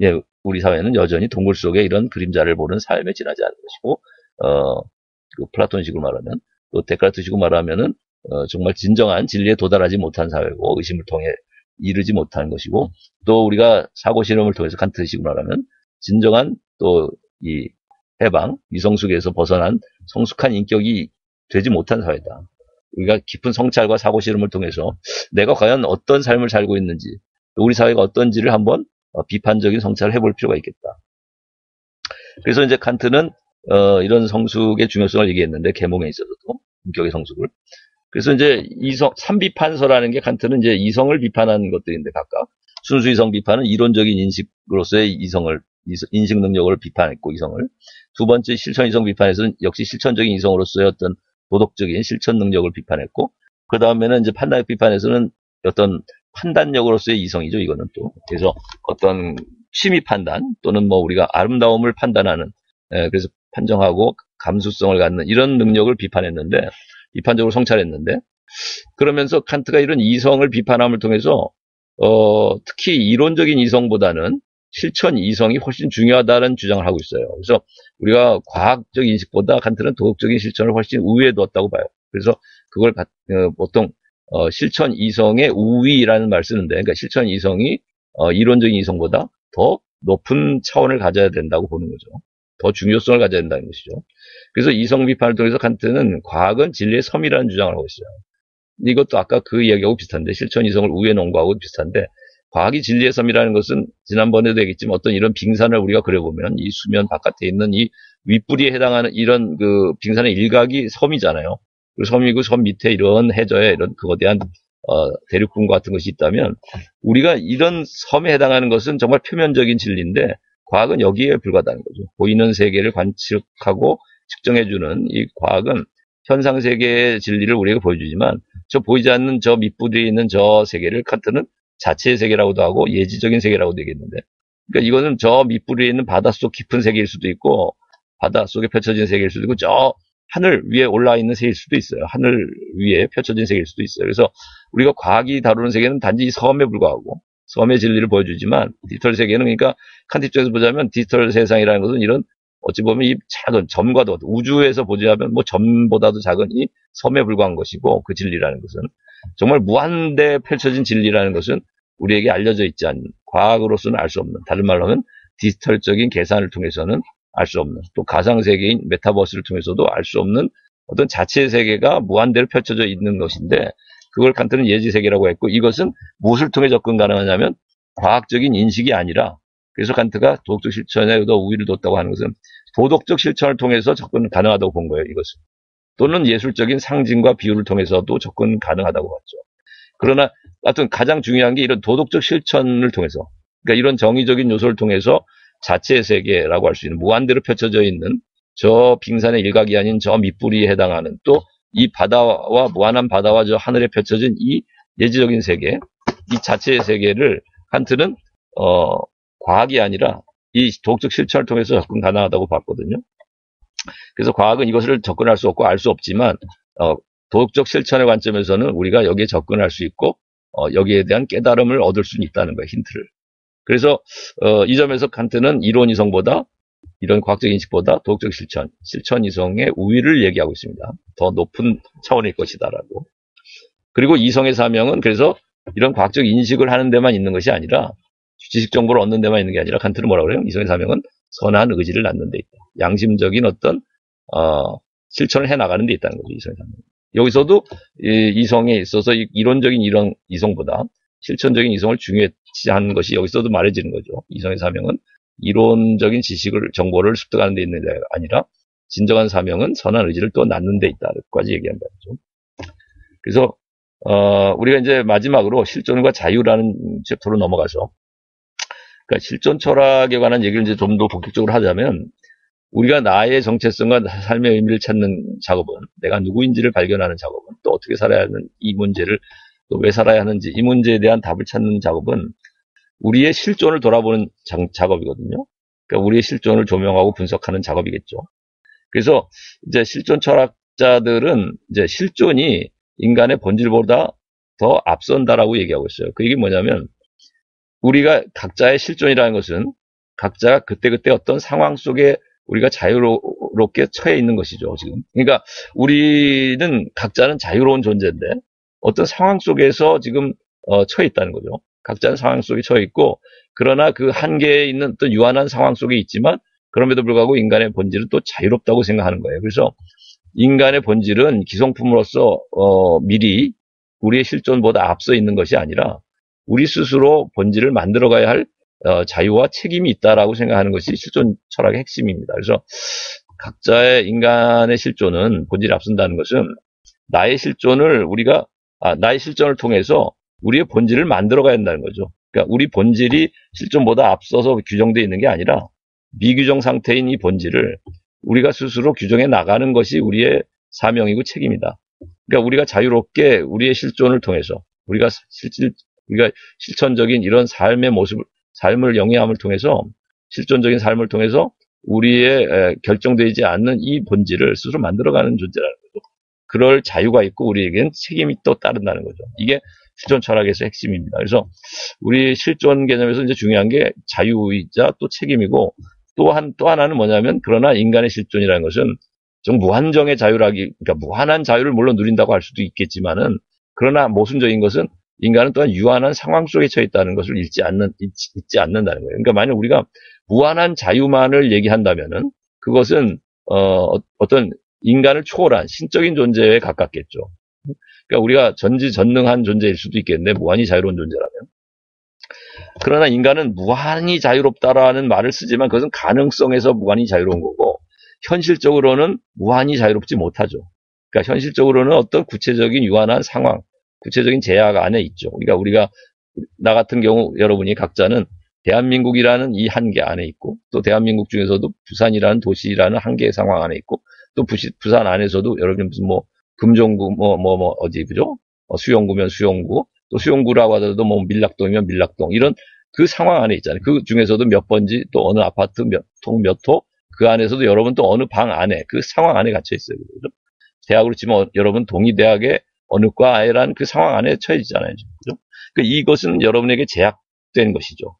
예, 우리 사회는 여전히 동굴 속에 이런 그림자를 보는 삶에 지나지 않는 것이고 그 플라톤식으로 말하면 또 데카르트식으로 말하면은 정말 진정한 진리에 도달하지 못한 사회고 의심을 통해 이르지 못한 것이고 또 우리가 사고 실험을 통해서 칸트식으로 말하면 진정한 또 이 해방 미성숙에서 벗어난 성숙한 인격이 되지 못한 사회다. 우리가 깊은 성찰과 사고 실험을 통해서 내가 과연 어떤 삶을 살고 있는지 우리 사회가 어떤지를 한번 비판적인 성찰을 해볼 필요가 있겠다. 그래서 이제 칸트는 이런 성숙의 중요성을 얘기했는데 계몽에 있어서도 인격의 성숙을. 그래서 이제 삼비판서라는 게 칸트는 이제 이성을 비판한 것들인데 각각 순수 이성 비판은 이론적인 인식으로서의 인식 능력을 비판했고 이성을. 두 번째 실천 이성 비판에서는 역시 실천적인 이성으로서의 어떤 도덕적인 실천 능력을 비판했고 그 다음에는 이제 판단력 비판에서는 어떤 판단력으로서의 이성이죠, 이거는 또. 그래서 어떤 심의 판단 또는 뭐 우리가 아름다움을 판단하는, 그래서 판정하고 감수성을 갖는 이런 능력을 비판적으로 성찰했는데, 그러면서 칸트가 이런 이성을 비판함을 통해서, 특히 이론적인 이성보다는 실천 이성이 훨씬 중요하다는 주장을 하고 있어요. 그래서 우리가 과학적 인식보다 칸트는 도덕적인 실천을 훨씬 우위에 두었다고 봐요. 그래서 그걸 보통 실천 이성의 우위라는 말을 쓰는데, 그러니까 실천 이성이 이론적인 이성보다 더 높은 차원을 가져야 된다고 보는 거죠. 더 중요성을 가져야 된다는 것이죠. 그래서 이성 비판을 통해서 칸트는 과학은 진리의 섬이라는 주장을 하고 있어요. 이것도 아까 그 이야기하고 비슷한데, 실천 이성을 우위에 놓은 거하고 비슷한데, 과학이 진리의 섬이라는 것은 지난번에도 얘기했지만 어떤 이런 빙산을 우리가 그려보면 이 수면 바깥에 있는 이 윗부리에 해당하는 이런 그 빙산의 일각이 섬이잖아요. 그 섬이고 섬 밑에 이런 해저에 이런 거대한 대륙군과 같은 것이 있다면 우리가 이런 섬에 해당하는 것은 정말 표면적인 진리인데 과학은 여기에 불과하다는 거죠. 보이는 세계를 관측하고 측정해주는 이 과학은 현상 세계의 진리를 우리에게 보여주지만 저 보이지 않는 저 밑부리에 있는 저 세계를 칸트는 자체의 세계라고도 하고 예지적인 세계라고도 얘기했는데, 그러니까 이거는 저 밑부리에 있는 바닷속 깊은 세계일 수도 있고 바닷속에 펼쳐진 세계일 수도 있고 저 하늘 위에 올라와 있는 세계일 수도 있어요. 하늘 위에 펼쳐진 세계일 수도 있어요. 그래서 우리가 과학이 다루는 세계는 단지 이 섬에 불과하고 섬의 진리를 보여주지만 디지털 세계는 그러니까 칸트 입장에서 보자면 디지털 세상이라는 것은 이런 어찌 보면 이 작은 점과도 우주에서 보자면 뭐 점보다도 작은 이 섬에 불과한 것이고 그 진리라는 것은 정말 무한대 펼쳐진 진리라는 것은 우리에게 알려져 있지 않는 과학으로서는 알 수 없는 다른 말로 하면 디지털적인 계산을 통해서는 알 수 없는 또 가상세계인 메타버스를 통해서도 알 수 없는 어떤 자체의 세계가 무한대로 펼쳐져 있는 것인데 그걸 칸트는 예지세계라고 했고 이것은 무엇을 통해 접근 가능하냐면 과학적인 인식이 아니라 그래서 칸트가 도덕적 실천에 더 우위를 뒀다고 하는 것은 도덕적 실천을 통해서 접근 가능하다고 본 거예요. 이것은. 또는 예술적인 상징과 비유를 통해서도 접근 가능하다고 봤죠. 그러나 하여튼 가장 중요한 게 이런 도덕적 실천을 통해서 그러니까 이런 정의적인 요소를 통해서 자체의 세계라고 할 수 있는 무한대로 펼쳐져 있는 저 빙산의 일각이 아닌 저 밑부리에 해당하는 또 이 바다와 무한한 바다와 저 하늘에 펼쳐진 이 예지적인 세계 이 자체의 세계를 칸트는 과학이 아니라 이 도덕적 실천을 통해서 접근 가능하다고 봤거든요. 그래서 과학은 이것을 접근할 수 없고 알 수 없지만 도덕적 실천의 관점에서는 우리가 여기에 접근할 수 있고 여기에 대한 깨달음을 얻을 수 있다는 거예요. 힌트를. 그래서 이 점에서 칸트는 이론 이성보다 이런 과학적 인식보다 도덕적 실천 이성의 우위를 얘기하고 있습니다. 더 높은 차원일 것이다라고. 그리고 이성의 사명은 그래서 이런 과학적 인식을 하는 데만 있는 것이 아니라 지식 정보를 얻는 데만 있는 게 아니라 칸트는 뭐라고 그래요? 이성의 사명은 선한 의지를 낳는 데 있다. 양심적인 어떤 실천을 해나가는 데 있다는 거죠. 이성의 사명. 여기서도 이성에 있어서 이론적인 이런 이성보다 실천적인 이성을 중요시하는 것이 여기서도 말해지는 거죠. 이성의 사명은 이론적인 정보를 습득하는 데 있는 게 아니라 진정한 사명은 선한 의지를 또 낳는 데 있다까지 얘기한다. 그래서 우리가 이제 마지막으로 실존과 자유라는 챕터로 넘어가서, 그러니까 실존 철학에 관한 얘기를 이제 좀 더 본격적으로 하자면, 우리가 나의 정체성과 삶의 의미를 찾는 작업은, 내가 누구인지를 발견하는 작업은, 또 어떻게 살아야 하는 이 문제를, 또 왜 살아야 하는지 이 문제에 대한 답을 찾는 작업은 우리의 실존을 돌아보는 작업이거든요. 그러니까 우리의 실존을 조명하고 분석하는 작업이겠죠. 그래서 이제 실존 철학자들은 이제 실존이 인간의 본질보다 더 앞선다라고 얘기하고 있어요. 그 얘기 뭐냐면, 우리가 각자의 실존이라는 것은 각자가 그때그때 어떤 상황 속에 우리가 자유롭게 처해 있는 것이죠, 지금. 그러니까 우리는 각자는 자유로운 존재인데 어떤 상황 속에서 지금 처해 있다는 거죠. 각자는 상황 속에 처해 있고, 그러나 그 한계에 있는 또 유한한 상황 속에 있지만 그럼에도 불구하고 인간의 본질은 또 자유롭다고 생각하는 거예요. 그래서 인간의 본질은 기성품으로서 미리 우리의 실존보다 앞서 있는 것이 아니라 우리 스스로 본질을 만들어가야 할 자유와 책임이 있다라고 생각하는 것이 실존 철학의 핵심입니다. 그래서 각자의 인간의 실존은 본질이 앞선다는 것은 나의 실존을 통해서 우리의 본질을 만들어가야 한다는 거죠. 그러니까 우리 본질이 실존보다 앞서서 규정되어 있는 게 아니라 미규정 상태인 이 본질을 우리가 스스로 규정해 나가는 것이 우리의 사명이고 책임이다. 그러니까 우리가 자유롭게 우리의 실존을 통해서 우리가 실천적인 이런 삶의 모습을, 삶을 영위함을 통해서, 실존적인 삶을 통해서 우리의 결정되지 않는 이 본질을 스스로 만들어가는 존재라는 거죠. 그럴 자유가 있고 우리에겐 책임이 또 따른다는 거죠. 이게 실존 철학에서 핵심입니다. 그래서 우리 실존 개념에서 이제 중요한 게 자유이자 또 책임이고, 또 하나는 뭐냐면, 그러나 인간의 실존이라는 것은 좀 무한정의 그러니까 무한한 자유를 물론 누린다고 할 수도 있겠지만은, 그러나 모순적인 것은 인간은 또한 유한한 상황 속에 처해 있다는 것을 잊지 않는다는 거예요. 그러니까 만약 우리가 무한한 자유만을 얘기한다면은 그것은 어떤 인간을 초월한 신적인 존재에 가깝겠죠. 그러니까 우리가 전지전능한 존재일 수도 있겠는데, 무한히 자유로운 존재라면. 그러나 인간은 무한히 자유롭다라는 말을 쓰지만 그것은 가능성에서 무한히 자유로운 거고, 현실적으로는 무한히 자유롭지 못하죠. 그러니까 현실적으로는 어떤 구체적인 유한한 상황, 구체적인 제약 안에 있죠. 그러니까 나 같은 경우 여러분이 각자는 대한민국이라는 이 한계 안에 있고, 또 대한민국 중에서도 부산이라는 도시라는 한계의 상황 안에 있고, 또 부산 안에서도 여러분 무슨 금종구 어디 그죠? 수용구면 수용구, 또 수용구라고 하더라도 밀락동이면 밀락동, 이런 그 상황 안에 있잖아요. 그 중에서도 몇 번지, 또 어느 아파트 몇 호, 그 안에서도 여러분 또 어느 방 안에, 그 상황 안에 갇혀 있어요. 그죠? 대학으로 치면 여러분 동의대학의 어느 과에란 그 상황 안에 처해지잖아요. 그죠? 그러니까 이것은 여러분에게 제약된 것이죠.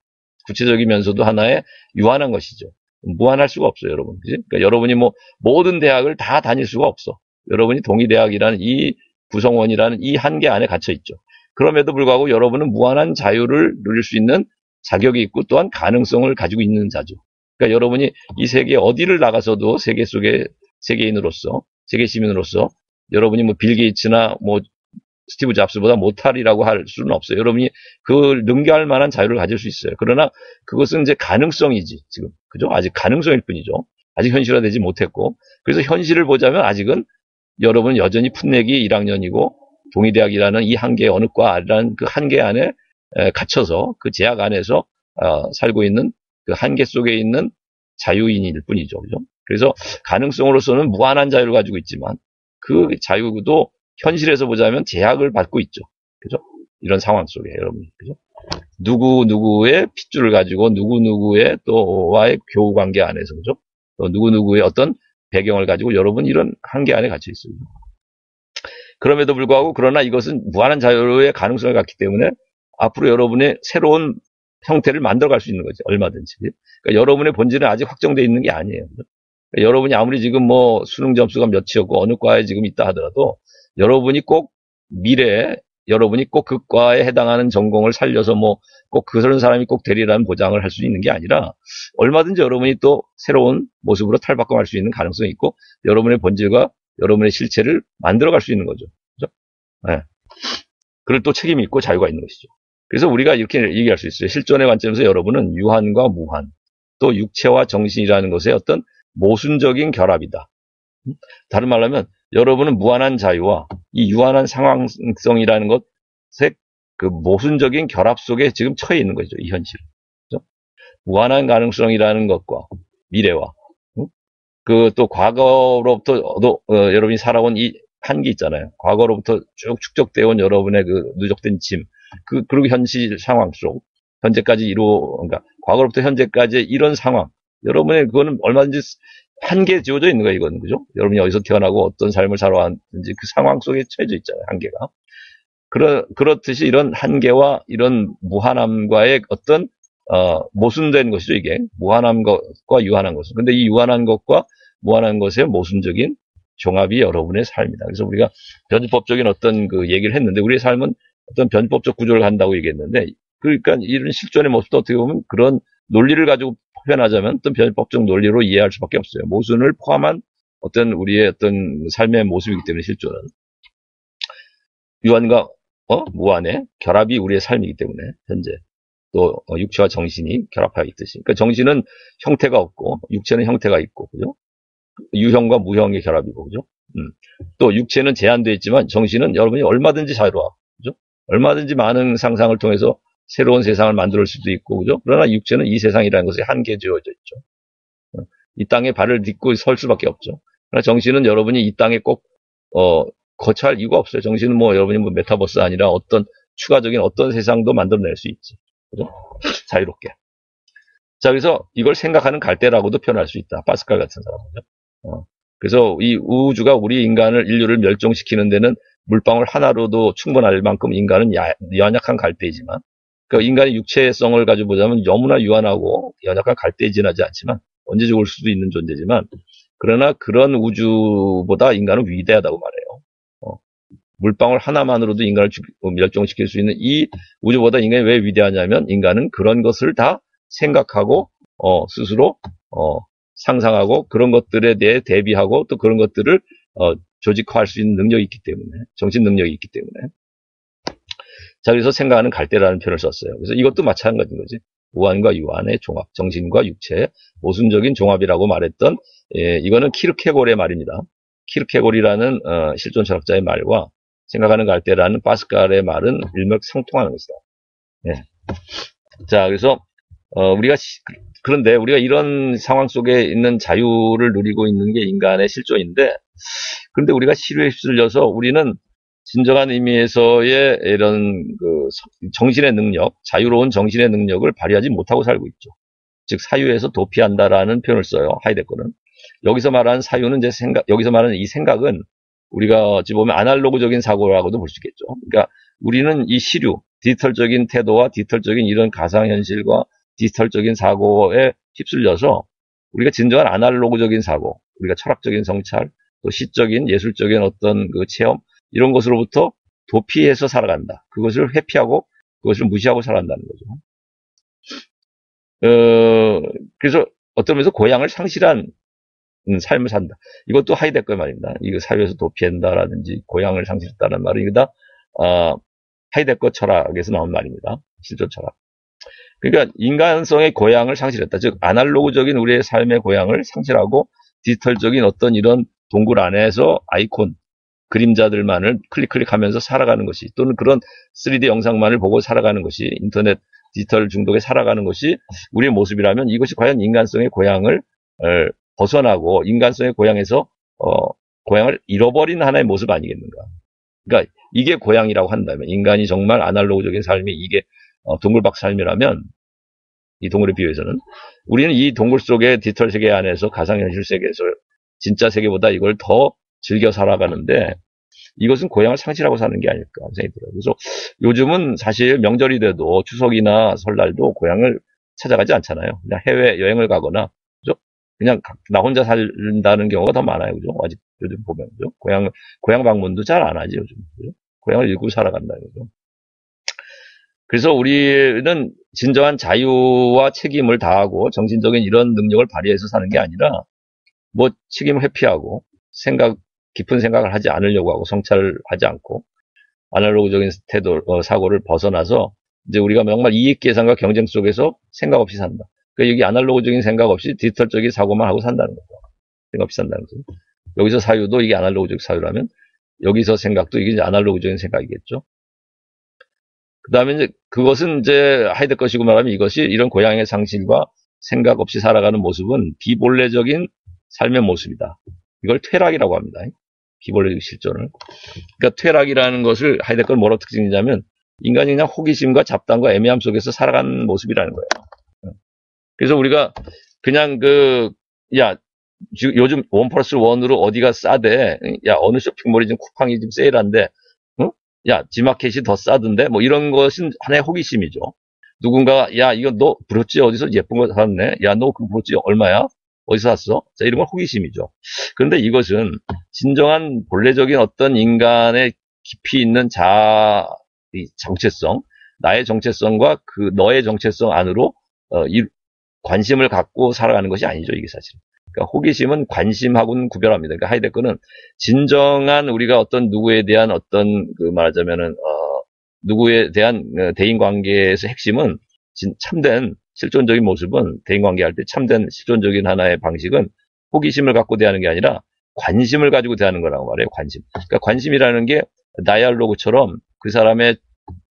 구체적이면서도 하나의 유한한 것이죠. 무한할 수가 없어요, 여러분. 그지? 그러니까 여러분이 모든 대학을 다 다닐 수가 없어. 여러분이 동의대학이라는 이 구성원이라는 이 한계 안에 갇혀 있죠. 그럼에도 불구하고 여러분은 무한한 자유를 누릴 수 있는 자격이 있고, 또한 가능성을 가지고 있는 자죠. 그러니까 여러분이 이 세계 어디를 나가서도 세계 속의 세계인으로서, 세계 시민으로서 여러분이 빌 게이츠나 스티브 잡스보다 못하리라고 할 수는 없어요. 여러분이 그걸 능가할 만한 자유를 가질 수 있어요. 그러나 그것은 이제 가능성이지, 지금. 그죠? 아직 가능성일 뿐이죠. 아직 현실화되지 못했고. 그래서 현실을 보자면 아직은 여러분은 여전히 풋내기 1학년이고, 동의대학이라는 이 한계, 어느 과라는 그 한계 안에 갇혀서 그 제약 안에서 살고 있는 그 한계 속에 있는 자유인일 뿐이죠. 그죠? 그래서 가능성으로서는 무한한 자유를 가지고 있지만 그 자유도 현실에서 보자면 제약을 받고 있죠. 그죠? 이런 상황 속에 여러분, 그죠? 누구의 핏줄을 가지고 누구의 또와의 교우 관계 안에서, 그죠? 또 누구의 어떤 배경을 가지고 여러분 이런 한계 안에 갇혀 있어요. 그럼에도 불구하고, 그러나 이것은 무한한 자유의 가능성을 갖기 때문에 앞으로 여러분의 새로운 형태를 만들어갈 수 있는 거죠. 얼마든지. 그러니까 여러분의 본질은 아직 확정되어 있는 게 아니에요. 그러니까 여러분이 아무리 지금 수능 점수가 몇이었고 어느 과에 지금 있다 하더라도 여러분이 꼭 미래에 여러분이 꼭 그 과에 해당하는 전공을 살려서 꼭 그런 사람이 꼭 되리라는 보장을 할 수 있는 게 아니라, 얼마든지 여러분이 또 새로운 모습으로 탈바꿈할 수 있는 가능성이 있고, 여러분의 본질과 여러분의 실체를 만들어갈 수 있는 거죠. 그죠? 네. 그럴 또 책임이 있고 자유가 있는 것이죠. 그래서 우리가 이렇게 얘기할 수 있어요. 실존의 관점에서 여러분은 유한과 무한, 또 육체와 정신이라는 것의 어떤 모순적인 결합이다. 다른 말로 하면 여러분은 무한한 자유와 이 유한한 상황성이라는 것의 그 모순적인 결합 속에 지금 처해 있는 거죠. 이 현실. 그죠? 무한한 가능성이라는 것과 미래와 그 또 과거로부터 여러분이 살아온 이 한계 있잖아요. 과거로부터 쭉 축적되어 온 여러분의 그 누적된 짐, 그리고 현실 상황 속 현재까지 그러니까 과거로부터 현재까지 이런 상황, 여러분의 그거는 얼마든지 한계에 지워져 있는 거예요, 이건. 그죠? 여러분이 어디서 태어나고 어떤 삶을 살아왔는지 그 상황 속에 처해져 있잖아요, 한계가. 그렇듯이 이런 한계와 이런 무한함과의 어떤, 모순된 것이죠, 이게. 무한한 것과 유한한 것은. 근데 이 유한한 것과 무한한 것의 모순적인 종합이 여러분의 삶이다. 그래서 우리가 변법적인 어떤 그 얘기를 했는데, 우리의 삶은 어떤 변법적 구조를 간다고 얘기했는데, 그러니까 이런 실존의 모습도 어떻게 보면 그런 논리를 가지고 표현하자면 어떤 변법적 논리로 이해할 수밖에 없어요. 모순을 포함한 어떤 우리의 어떤 삶의 모습이기 때문에 실존은. 유한과 무한의 결합이 우리의 삶이기 때문에 현재 또 육체와 정신이 결합하여 있듯이. 그러니까 정신은 형태가 없고 육체는 형태가 있고, 그죠? 유형과 무형의 결합이고, 그죠? 또 육체는 제한되어 있지만 정신은 여러분이 얼마든지 자유로워, 그죠? 얼마든지 많은 상상을 통해서 새로운 세상을 만들 수도 있고, 그죠? 그러나 육체는 이 세상이라는 것에 한계지어져 있죠. 이 땅에 발을 딛고 설 수밖에 없죠. 그러나 정신은 여러분이 이 땅에 꼭 거처할 이유가 없어요. 정신은 여러분이 메타버스 아니라 어떤 추가적인 어떤 세상도 만들어낼 수 있지. 그죠? 자유롭게. 자, 그래서 이걸 생각하는 갈대라고도 표현할 수 있다. 파스칼 같은 사람은요. 그래서 이 우주가 우리 인류를 멸종시키는 데는 물방울 하나로도 충분할 만큼 인간은 연약한 갈대이지만, 그 인간의 육체성을 가지고 보자면 너무나 유한하고 연약한 갈대에 지나지 않지만, 언제 죽을 수도 있는 존재지만, 그러나 그런 우주보다 인간은 위대하다고 말해요. 물방울 하나만으로도 인간을 멸종시킬 수 있는 이 우주보다 인간이 왜 위대하냐면, 인간은 그런 것을 다 생각하고 스스로 상상하고 그런 것들에 대해 대비하고 또 그런 것들을 조직화할 수 있는 능력이 있기 때문에, 정신 능력이 있기 때문에. 자, 그래서 생각하는 갈대라는 표현을 썼어요. 그래서 이것도 마찬가지인 거지. 무한과 유한의 종합, 정신과 육체의 모순적인 종합이라고 말했던, 이거는 키르케고르의 말입니다. 키르케고르라는 실존 철학자의 말과 생각하는 갈대라는 파스칼의 말은 일맥상통하는 것이다. 예. 자, 그래서 그런데 우리가 이런 상황 속에 있는 자유를 누리고 있는 게 인간의 실존인데, 그런데 우리가 시류에 휩쓸려서 우리는 진정한 의미에서의 이런 정신의 능력, 자유로운 정신의 능력을 발휘하지 못하고 살고 있죠. 즉 사유에서 도피한다라는 표현을 써요. 하이데거는. 여기서 말하는 사유는 여기서 말하는 이 생각은 우리가 어찌 보면 아날로그적인 사고라고도 볼 수 있겠죠. 그러니까 우리는 이 시류, 디지털적인 태도와 디지털적인 이런 가상현실과 디지털적인 사고에 휩쓸려서 우리가 진정한 아날로그적인 사고, 우리가 철학적인 성찰, 또 시적인 예술적인 어떤 그 체험, 이런 것으로부터 도피해서 살아간다. 그것을 회피하고 그것을 무시하고 살아간다는 거죠. 그래서 어떤 면에서 고향을 상실한 삶을 산다. 이것도 하이데거의 말입니다. 이거 사회에서 도피한다라든지 고향을 상실했다는 말은 이거 다 하이데거 철학에서 나온 말입니다. 실존 철학. 그러니까 인간성의 고향을 상실했다. 즉 아날로그적인 우리의 삶의 고향을 상실하고 디지털적인 어떤 이런 동굴 안에서 아이콘, 그림자들만을 클릭하면서 살아가는 것이, 또는 그런 3D 영상만을 보고 살아가는 것이, 인터넷 디지털 중독에 살아가는 것이 우리의 모습이라면, 이것이 과연 인간성의 고향을 벗어나고 인간성의 고향에서 고향을 잃어버린 하나의 모습 아니겠는가. 그러니까 이게 고향이라고 한다면, 인간이 정말 아날로그적인 삶이 이게 동굴박 삶이라면, 이 동굴에 비유해서는 우리는 이 동굴 속의 디지털 세계 안에서 가상현실 세계에서 진짜 세계보다 이걸 더 즐겨 살아가는데, 이것은 고향을 상실하고 사는 게 아닐까 생각이 들어요. 그래서 요즘은 사실 명절이 돼도 추석이나 설날도 고향을 찾아가지 않잖아요. 그냥 해외 여행을 가거나, 그죠? 그냥 나 혼자 산다는 경우가 더 많아요. 그죠? 아직 요즘 보면, 그죠? 고향 방문도 잘 안 하지, 요즘. 그죠? 고향을 잃고 살아간다는 거죠. 그래서 우리는 진정한 자유와 책임을 다하고 정신적인 이런 능력을 발휘해서 사는 게 아니라, 책임을 회피하고 깊은 생각을 하지 않으려고 하고 성찰을 하지 않고 아날로그적인 태도, 사고를 벗어나서 이제 우리가 정말 이익 계산과 경쟁 속에서 생각 없이 산다. 그러니까 여기 아날로그적인 생각 없이 디지털적인 사고만 하고 산다는 거죠. 생각 없이 산다는 거죠. 여기서 사유도 이게 아날로그적 사유라면 여기서 생각도 이게 이제 아날로그적인 생각이겠죠. 그 다음에 이제 그것은 이제 하이데거 식으로 말하면 이것이 이런 고양이의 상실과 생각 없이 살아가는 모습은 비본래적인 삶의 모습이다. 이걸 퇴락이라고 합니다. 비본래적 실존을. 그러니까 퇴락이라는 것을 하이데거는 뭐라고 특징이냐면 인간이 그냥 호기심과 잡담과 애매함 속에서 살아가는 모습이라는 거예요. 그래서 우리가 그냥 요즘 1+1으로 어디가 싸대? 야, 어느 쇼핑몰이 지금 쿠팡이 지금 세일한데, 응? 야, 지마켓이 더 싸던데? 뭐 이런 것은 하나의 호기심이죠. 누군가, 야, 이거 너 브로치 어디서 예쁜 거 샀네? 야, 너 그 브로치 얼마야? 어디서 샀어? 자, 이런 건 호기심이죠. 그런데 이것은 진정한 본래적인 어떤 인간의 깊이 있는 이 정체성, 나의 정체성과 그 너의 정체성 안으로 이 관심을 갖고 살아가는 것이 아니죠, 이게 사실. 그러니까 호기심은 관심하고는 구별합니다. 그러니까 하이데거는 진정한 우리가 어떤 누구에 대한 어떤 말하자면은 누구에 대한 대인 관계에서 핵심은 참된 실존적인 모습은 대인 관계할 때 참된 실존적인 하나의 방식은 호기심을 갖고 대하는 게 아니라 관심을 가지고 대하는 거라고 말해요. 관심. 그러니까 관심이라는 게 다이알로그처럼 그 사람의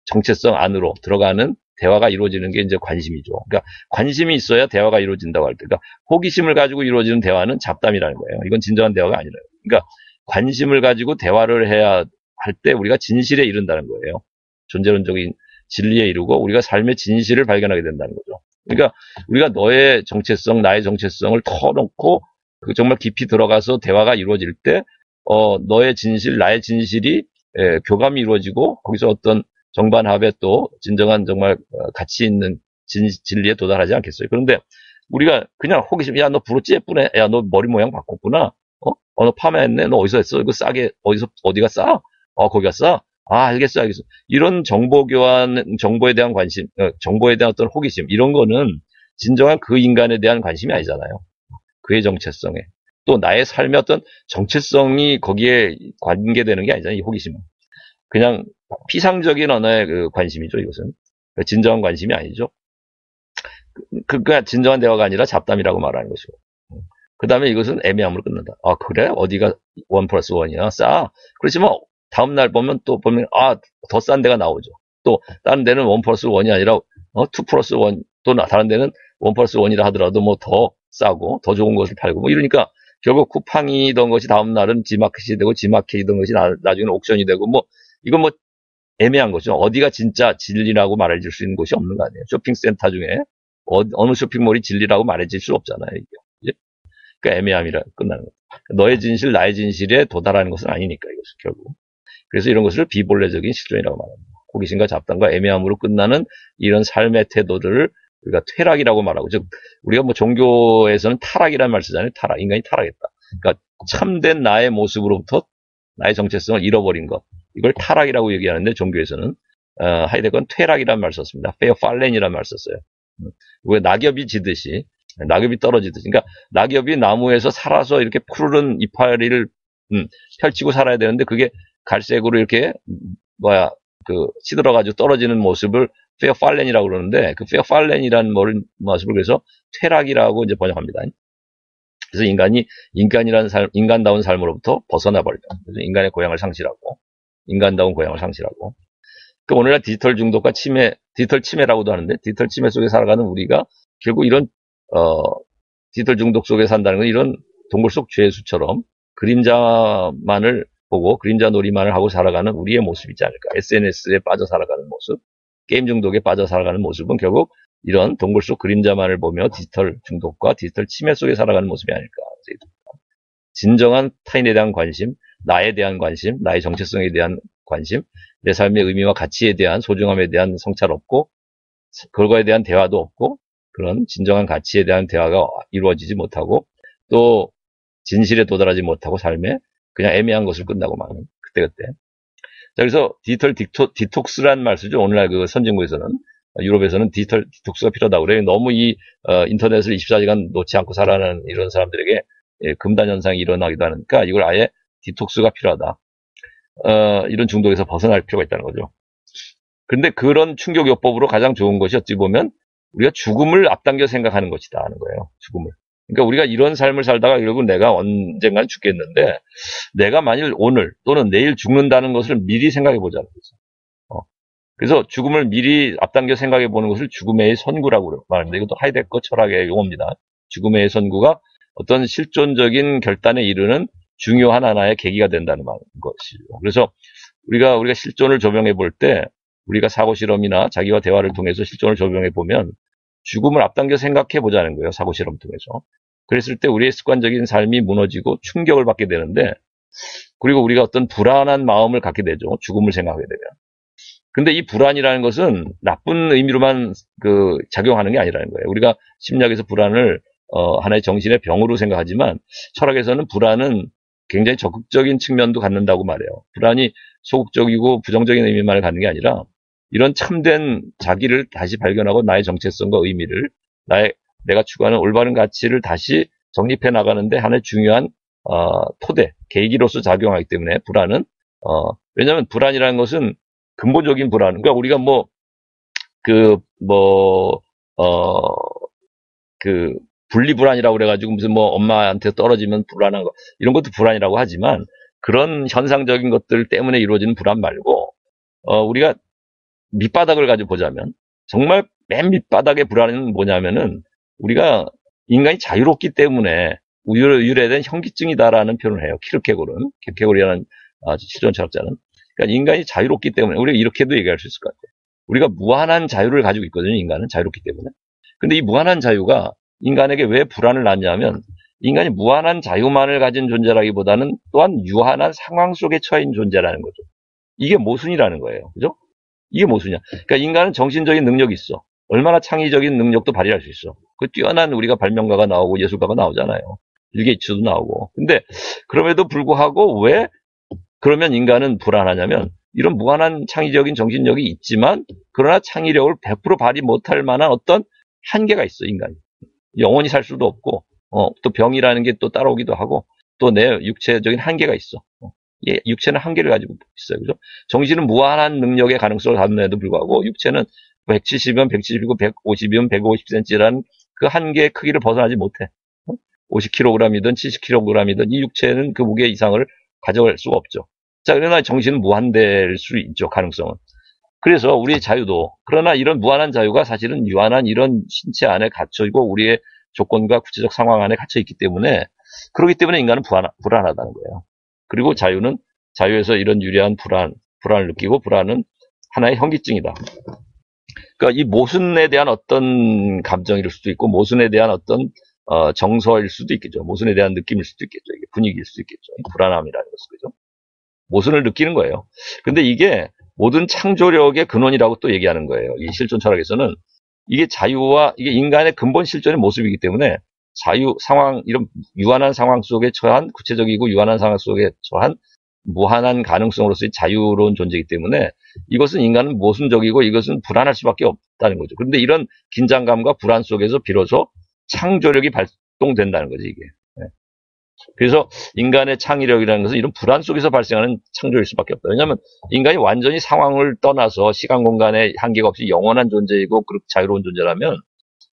정체성 안으로 들어가는 대화가 이루어지는 게 이제 관심이죠. 그러니까 관심이 있어야 대화가 이루어진다고 할 때, 그러니까 호기심을 가지고 이루어지는 대화는 잡담이라는 거예요. 이건 진정한 대화가 아니라요. 그러니까 관심을 가지고 대화를 해야 할 때 우리가 진실에 이른다는 거예요. 존재론적인 진리에 이르고 우리가 삶의 진실을 발견하게 된다는 거죠. 그러니까 우리가 너의 정체성, 나의 정체성을 터놓고 정말 깊이 들어가서 대화가 이루어질 때, 너의 진실, 나의 진실이 교감이 이루어지고 거기서 어떤 정반합에 또 진정한 정말 가치 있는 진리에 도달하지 않겠어요. 그런데 우리가 그냥 호기심, 야, 너 브로치 예쁘네. 야, 너 머리 모양 바꿨구나. 너 파마했네. 너 어디서 했어? 이거 싸게, 어디가 싸? 거기가 싸? 아, 알겠어. 이런 정보 교환, 정보에 대한 관심, 정보에 대한 어떤 호기심, 이런 거는 진정한 그 인간에 대한 관심이 아니잖아요. 그의 정체성에. 또 나의 삶의 어떤 정체성이 거기에 관계되는 게 아니잖아요. 이 호기심은. 그냥 피상적인 언어의 관심이죠, 이것은. 진정한 관심이 아니죠. 그러니까 진정한 대화가 아니라 잡담이라고 말하는 것이고. 그 다음에 이것은 애매함으로 끝난다. 아, 그래? 어디가 1+1이야? 싸? 그렇지만, 다음날 보면 더 싼 데가 나오죠. 또, 다른 데는 1+1이 아니라, 2+1, 또 다른 데는 1+1이라 하더라도 뭐 더 싸고, 더 좋은 것을 팔고, 뭐 이러니까, 결국 쿠팡이던 것이 다음날은 지마켓이 되고, 지마켓이던 것이 나중에는 옥션이 되고, 뭐, 이건 뭐, 애매한 거죠. 어디가 진짜 진리라고 말해줄 수 있는 곳이 없는 거 아니에요. 쇼핑센터 중에, 어느 쇼핑몰이 진리라고 말해줄 수 없잖아요, 이게. 그러니까 애매함이라 끝나는 거예요. 너의 진실, 나의 진실에 도달하는 것은 아니니까, 이것은 결국. 그래서 이런 것을 비본래적인 실존이라고 말합니다. 호기심과 잡담과 애매함으로 끝나는 이런 삶의 태도를 우리가 퇴락이라고 말하고, 즉, 우리가 뭐 종교에서는 타락이라는 말 쓰잖아요. 타락. 인간이 타락했다. 그러니까 참된 나의 모습으로부터 나의 정체성을 잃어버린 것. 이걸 타락이라고 얘기하는데, 종교에서는, 하이데거는 퇴락이라는 말 썼습니다. 페어팔렌이라는 말 썼어요. 왜 낙엽이 지듯이, 낙엽이 떨어지듯이. 그러니까 낙엽이 나무에서 살아서 이렇게 푸르른 이파리를 펼치고 살아야 되는데 그게 갈색으로 이렇게 시들어가지고 떨어지는 모습을 페어팔렌이라고 그러는데 그 페어팔렌이라는 모습을 그래서 퇴락이라고 이제 번역합니다. 그래서 인간이라는 인간다운 삶으로부터 벗어나 버리죠. 그래서 인간의 고향을 상실하고 인간다운 고향을 상실하고. 그 오늘날 디지털 중독과 디지털 치매라고도 하는데 디지털 치매 속에 살아가는 우리가 결국 이런 디지털 중독 속에 산다는 건 이런 동굴 속 죄수처럼 그림자만을 보고 그림자 놀이만을 하고 살아가는 우리의 모습이지 않을까. SNS에 빠져 살아가는 모습, 게임 중독에 빠져 살아가는 모습은 결국 이런 동굴 속 그림자만을 보며 디지털 중독과 디지털 치매 속에 살아가는 모습이 아닐까. 진정한 타인에 대한 관심, 나에 대한 관심, 나의 정체성에 대한 관심, 내 삶의 의미와 가치에 대한 소중함에 대한 성찰 없고 그거에 대한 대화도 없고 그런 진정한 가치에 대한 대화가 이루어지지 못하고 또 진실에 도달하지 못하고 삶에 그냥 애매한 것을 끝나고 마는 그때그때. 자, 그래서 디지털 디톡스란 말 쓰죠. 오늘날 그 선진국에서는 유럽에서는 디지털 디톡스가 필요하다고 그래요. 너무 인터넷을 24시간 놓지 않고 살아가는 이런 사람들에게 금단 현상이 일어나기도 하니까 이걸 아예 디톡스가 필요하다. 이런 중독에서 벗어날 필요가 있다는 거죠. 근데 그런 충격요법으로 가장 좋은 것이 어찌 보면 우리가 죽음을 앞당겨 생각하는 것이다 하는 거예요. 죽음을. 그러니까 우리가 이런 삶을 살다가 결국 내가 언젠간 죽겠는데 내가 만일 오늘 또는 내일 죽는다는 것을 미리 생각해 보자는 거죠. 그래서 죽음을 미리 앞당겨 생각해 보는 것을 죽음의 선구라고 말합니다. 이것도 하이데거 철학의 용어입니다. 죽음의 선구가 어떤 실존적인 결단에 이르는 중요한 하나의 계기가 된다는 것이죠. 그래서 우리가 실존을 조명해 볼 때 우리가 사고 실험이나 자기와 대화를 통해서 실존을 조명해 보면 죽음을 앞당겨 생각해 보자는 거예요. 사고 실험 통해서. 그랬을 때 우리의 습관적인 삶이 무너지고 충격을 받게 되는데, 그리고 우리가 어떤 불안한 마음을 갖게 되죠. 죽음을 생각하게 되면. 근데 이 불안이라는 것은 나쁜 의미로만 작용하는 게 아니라는 거예요. 우리가 심리학에서 불안을 하나의 정신의 병으로 생각하지만 철학에서는 불안은 굉장히 적극적인 측면도 갖는다고 말해요. 불안이 소극적이고 부정적인 의미만을 갖는 게 아니라 이런 참된 자기를 다시 발견하고 나의 정체성과 의미를 내가 추구하는 올바른 가치를 다시 정립해 나가는데 하나의 중요한 토대, 계기로서 작용하기 때문에 불안은 왜냐하면 불안이라는 것은 근본적인 불안. 그러니까 우리가 분리불안이라고 그래가지고 무슨 엄마한테 떨어지면 불안한 거 이런 것도 불안이라고 하지만 그런 현상적인 것들 때문에 이루어지는 불안 말고 우리가 밑바닥을 가지고 보자면 정말 맨 밑바닥의 불안은 뭐냐면은 우리가 인간이 자유롭기 때문에 유래된 현기증이다라는 표현을 해요. 키르케고르라는 실존 철학자는. 그러니까 인간이 자유롭기 때문에 우리가 이렇게도 얘기할 수 있을 것 같아요. 우리가 무한한 자유를 가지고 있거든요. 인간은 자유롭기 때문에. 근데 이 무한한 자유가 인간에게 왜 불안을 낳냐면 인간이 무한한 자유만을 가진 존재라기보다는 또한 유한한 상황 속에 처해있는 존재라는 거죠. 이게 모순이라는 거예요. 그죠? 이게 모순이야. 그러니까 인간은 정신적인 능력이 있어. 얼마나 창의적인 능력도 발휘할 수 있어. 그 뛰어난 우리가 발명가가 나오고 예술가가 나오잖아요. 빌 게이츠도 나오고. 근데 그럼에도 불구하고 왜 그러면 인간은 불안하냐면 이런 무한한 창의적인 정신력이 있지만 그러나 창의력을 100% 발휘 못할 만한 어떤 한계가 있어, 인간이. 영원히 살 수도 없고 또 병이라는 게 또 따라오기도 하고 또 내 육체적인 한계가 있어. 육체는 한계를 가지고 있어요. 그죠? 정신은 무한한 능력의 가능성을 갖는데도 불구하고 육체는 170이면 170이고 150이면 150cm라는 그 한계의 크기를 벗어나지 못해. 50kg이든 70kg이든 이 육체는 그 무게 이상을 가져갈 수가 없죠. 자, 그러나 정신은 무한될 수 있죠, 가능성은. 그래서 우리의 자유도, 그러나 이런 무한한 자유가 사실은 유한한 이런 신체 안에 갇혀있고 우리의 조건과 구체적 상황 안에 갇혀있기 때문에, 그렇기 때문에 인간은 불안하다는 거예요. 그리고 자유에서 이런 유리한 불안을 느끼고 불안은 하나의 현기증이다. 그러니까 이 모순에 대한 어떤 감정일 수도 있고, 모순에 대한 어떤 정서일 수도 있겠죠. 모순에 대한 느낌일 수도 있겠죠. 이게 분위기일 수도 있겠죠. 불안함이라는 것은, 그죠? 모순을 느끼는 거예요. 근데 이게 모든 창조력의 근원이라고 또 얘기하는 거예요. 이 실존 철학에서는 이게 자유와 이게 인간의 근본 실존의 모습이기 때문에 자유 상황 이런 유한한 상황 속에 처한 구체적이고 유한한 상황 속에 처한 무한한 가능성으로서의 자유로운 존재이기 때문에 이것은 인간은 모순적이고 이것은 불안할 수밖에 없다는 거죠. 그런데 이런 긴장감과 불안 속에서 비로소 창조력이 발동된다는 거죠, 이게. 그래서 인간의 창의력이라는 것은 이런 불안 속에서 발생하는 창조일 수밖에 없다. 왜냐하면 인간이 완전히 상황을 떠나서 시간 공간의 한계가 없이 영원한 존재이고 그렇게 자유로운 존재라면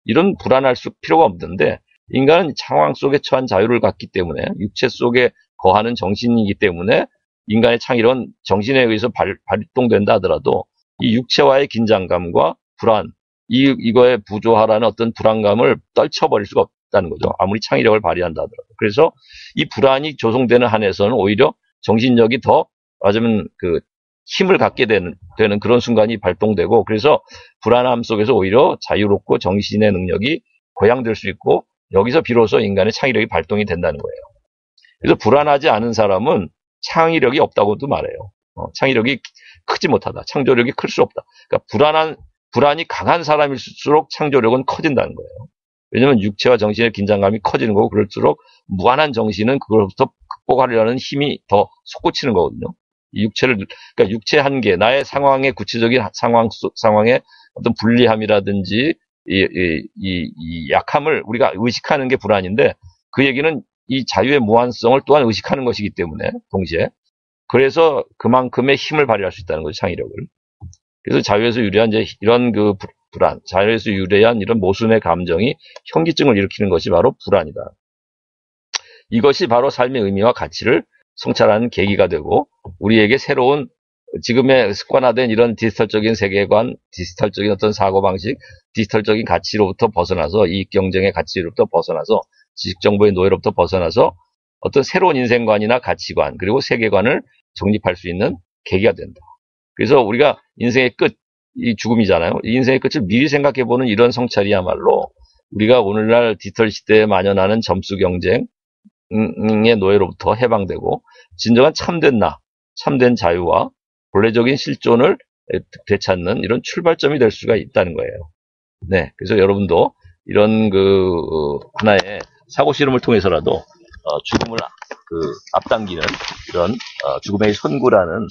이런 불안할 필요가 없는데 인간은 상황 속에 처한 자유를 갖기 때문에 육체 속에 거하는 정신이기 때문에 인간의 창의력은 정신에 의해서 발동된다 하더라도 이 육체와의 긴장감과 불안 이거에 부조하라는 어떤 불안감을 떨쳐버릴 수가 없다는 거죠. 아무리 창의력을 발휘한다 하더라도. 그래서 이 불안이 조성되는 한에서는 오히려 정신력이 더 맞으면 힘을 갖게 되는 그런 순간이 발동되고 그래서 불안함 속에서 오히려 자유롭고 정신의 능력이 고양될 수 있고 여기서 비로소 인간의 창의력이 발동이 된다는 거예요. 그래서 불안하지 않은 사람은 창의력이 없다고도 말해요. 창의력이 크지 못하다. 창조력이 클 수 없다. 그러니까 불안이 강한 사람일수록 창조력은 커진다는 거예요. 왜냐하면 육체와 정신의 긴장감이 커지는 거고 그럴수록 무한한 정신은 그걸부터 극복하려는 힘이 더 솟구치는 거거든요. 그러니까 육체 한계, 나의 상황의 구체적인 상황의 어떤 불리함이라든지 이 약함을 우리가 의식하는 게 불안인데 그 얘기는 이 자유의 무한성을 또한 의식하는 것이기 때문에 동시에 그래서 그만큼의 힘을 발휘할 수 있다는 거죠, 창의력을. 그래서 자유에서 유리한 이제 이런 불안, 자연에서 유래한 이런 모순의 감정이 현기증을 일으키는 것이 바로 불안이다. 이것이 바로 삶의 의미와 가치를 성찰하는 계기가 되고 우리에게 새로운 지금의 습관화된 이런 디지털적인 세계관, 디지털적인 어떤 사고방식, 디지털적인 가치로부터 벗어나서 이익경쟁의 가치로부터 벗어나서 지식정보의 노예로부터 벗어나서 어떤 새로운 인생관이나 가치관 그리고 세계관을 정립할 수 있는 계기가 된다. 그래서 우리가 인생의 끝, 이 죽음이잖아요. 이 인생의 끝을 미리 생각해보는 이런 성찰이야말로 우리가 오늘날 디지털 시대에 만연하는 점수 경쟁의 노예로부터 해방되고 진정한 참된 나, 참된 자유와 본래적인 실존을 되찾는 이런 출발점이 될 수가 있다는 거예요. 네, 그래서 여러분도 이런 하나의 사고 실험을 통해서라도 죽음을 앞당기는 이런 죽음의 선구라는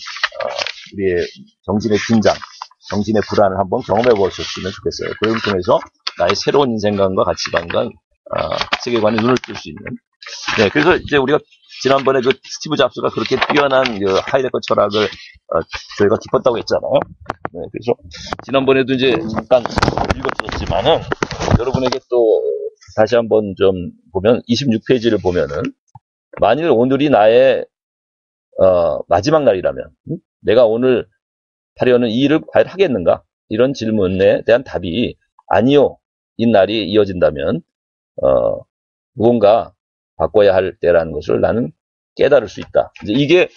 우리의 정신의 긴장, 정신의 불안을 한번 경험해 보셨으면 좋겠어요. 그걸 통해서 나의 새로운 인생관과 가치관과 세계관에 눈을 뜰 수 있는. 네, 그래서 이제 우리가 지난번에 스티브 잡스가 그렇게 뛰어난 하이데거 철학을 저희가 깊었다고 했잖아요. 네, 그래서 지난번에도 이제 잠깐 읽어드렸지만은 여러분에게 또 다시 한번 좀 보면 26페이지를 보면은 만일 오늘이 나의 마지막 날이라면 내가 오늘 하려는 이 일을 과연 하겠는가? 이런 질문에 대한 답이 아니요. 이 날이 이어진다면 무언가 바꿔야 할 때라는 것을 나는 깨달을 수 있다. 이게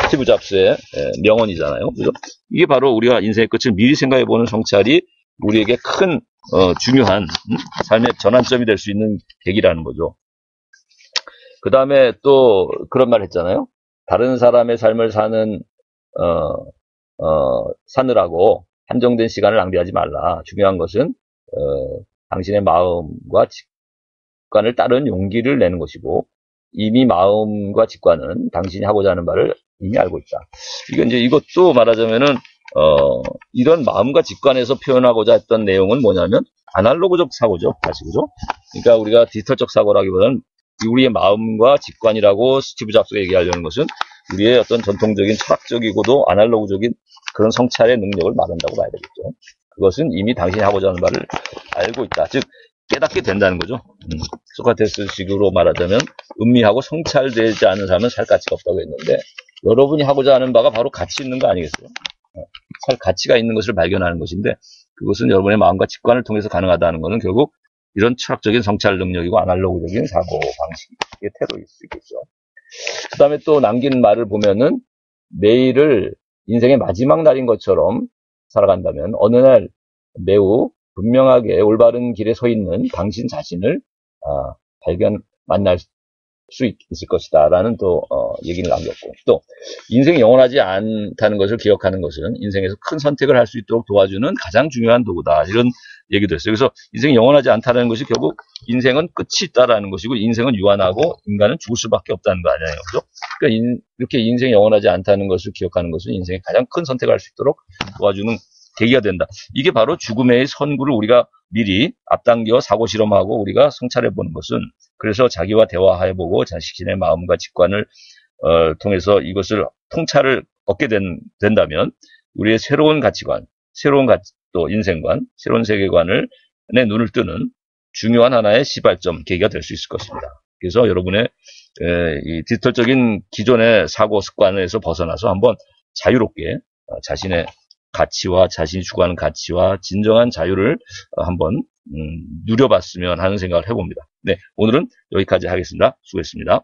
스티브 잡스의 명언이잖아요. 그죠? 이게 바로 우리가 인생의 끝을 미리 생각해보는 성찰이 우리에게 큰 중요한 삶의 전환점이 될 수 있는 계기라는 거죠. 그 다음에 또 그런 말 했잖아요. 다른 사람의 삶을 사느라고 한정된 시간을 낭비하지 말라. 중요한 것은 당신의 마음과 직관을 따른 용기를 내는 것이고 이미 마음과 직관은 당신이 하고자 하는 바를 이미 알고 있다. 이것도 말하자면은 이런 마음과 직관에서 표현하고자 했던 내용은 뭐냐면 아날로그적 사고죠. 다시 그죠? 그러니까 우리가 디지털적 사고라기보다는 우리의 마음과 직관이라고 스티브 잡스가 얘기하려는 것은 우리의 어떤 전통적인 철학적이고도 아날로그적인 그런 성찰의 능력을 말한다고 봐야 되겠죠. 그것은 이미 당신이 하고자 하는 바를 알고 있다. 즉 깨닫게 된다는 거죠. 소크라테스식으로 말하자면 음미하고 성찰되지 않은 사람은 살 가치가 없다고 했는데 여러분이 하고자 하는 바가 바로 가치 있는 거 아니겠어요? 살 가치가 있는 것을 발견하는 것인데 그것은 여러분의 마음과 직관을 통해서 가능하다는 것은 결국 이런 철학적인 성찰 능력이고 아날로그적인 사고 방식의 태도일 수 있겠죠. 그 다음에 또 남긴 말을 보면은 내일을 인생의 마지막 날인 것처럼 살아간다면 어느 날 매우 분명하게 올바른 길에 서 있는 당신 자신을 만날 수 있을 것이다 라는 또 얘기를 남겼고 또 인생이 영원하지 않다는 것을 기억하는 것은 인생에서 큰 선택을 할 수 있도록 도와주는 가장 중요한 도구다 이런 얘기도 했어요. 그래서 인생이 영원하지 않다는 것이 결국 인생은 끝이 있다라는 것이고 인생은 유한하고 인간은 죽을 수밖에 없다는 거 아니에요. 그죠? 그러니까 이렇게 인생이 영원하지 않다는 것을 기억하는 것은 인생의 가장 큰 선택을 할 수 있도록 도와주는 계기가 된다. 이게 바로 죽음의 선구를 우리가 미리 앞당겨 사고 실험하고 우리가 성찰해 보는 것은 그래서 자기와 대화해 보고 자신의 마음과 직관을 통해서 이것을 통찰을 얻게 된다면 우리의 새로운 가치관, 또 인생관, 새로운 세계관을 내 눈을 뜨는 중요한 하나의 시발점, 계기가 될 수 있을 것입니다. 그래서 여러분의 이 디지털적인 기존의 사고 습관에서 벗어나서 한번 자유롭게 자신의 가치와 자신이 추구하는 가치와 진정한 자유를 한번 누려봤으면 하는 생각을 해봅니다. 네, 오늘은 여기까지 하겠습니다. 수고했습니다.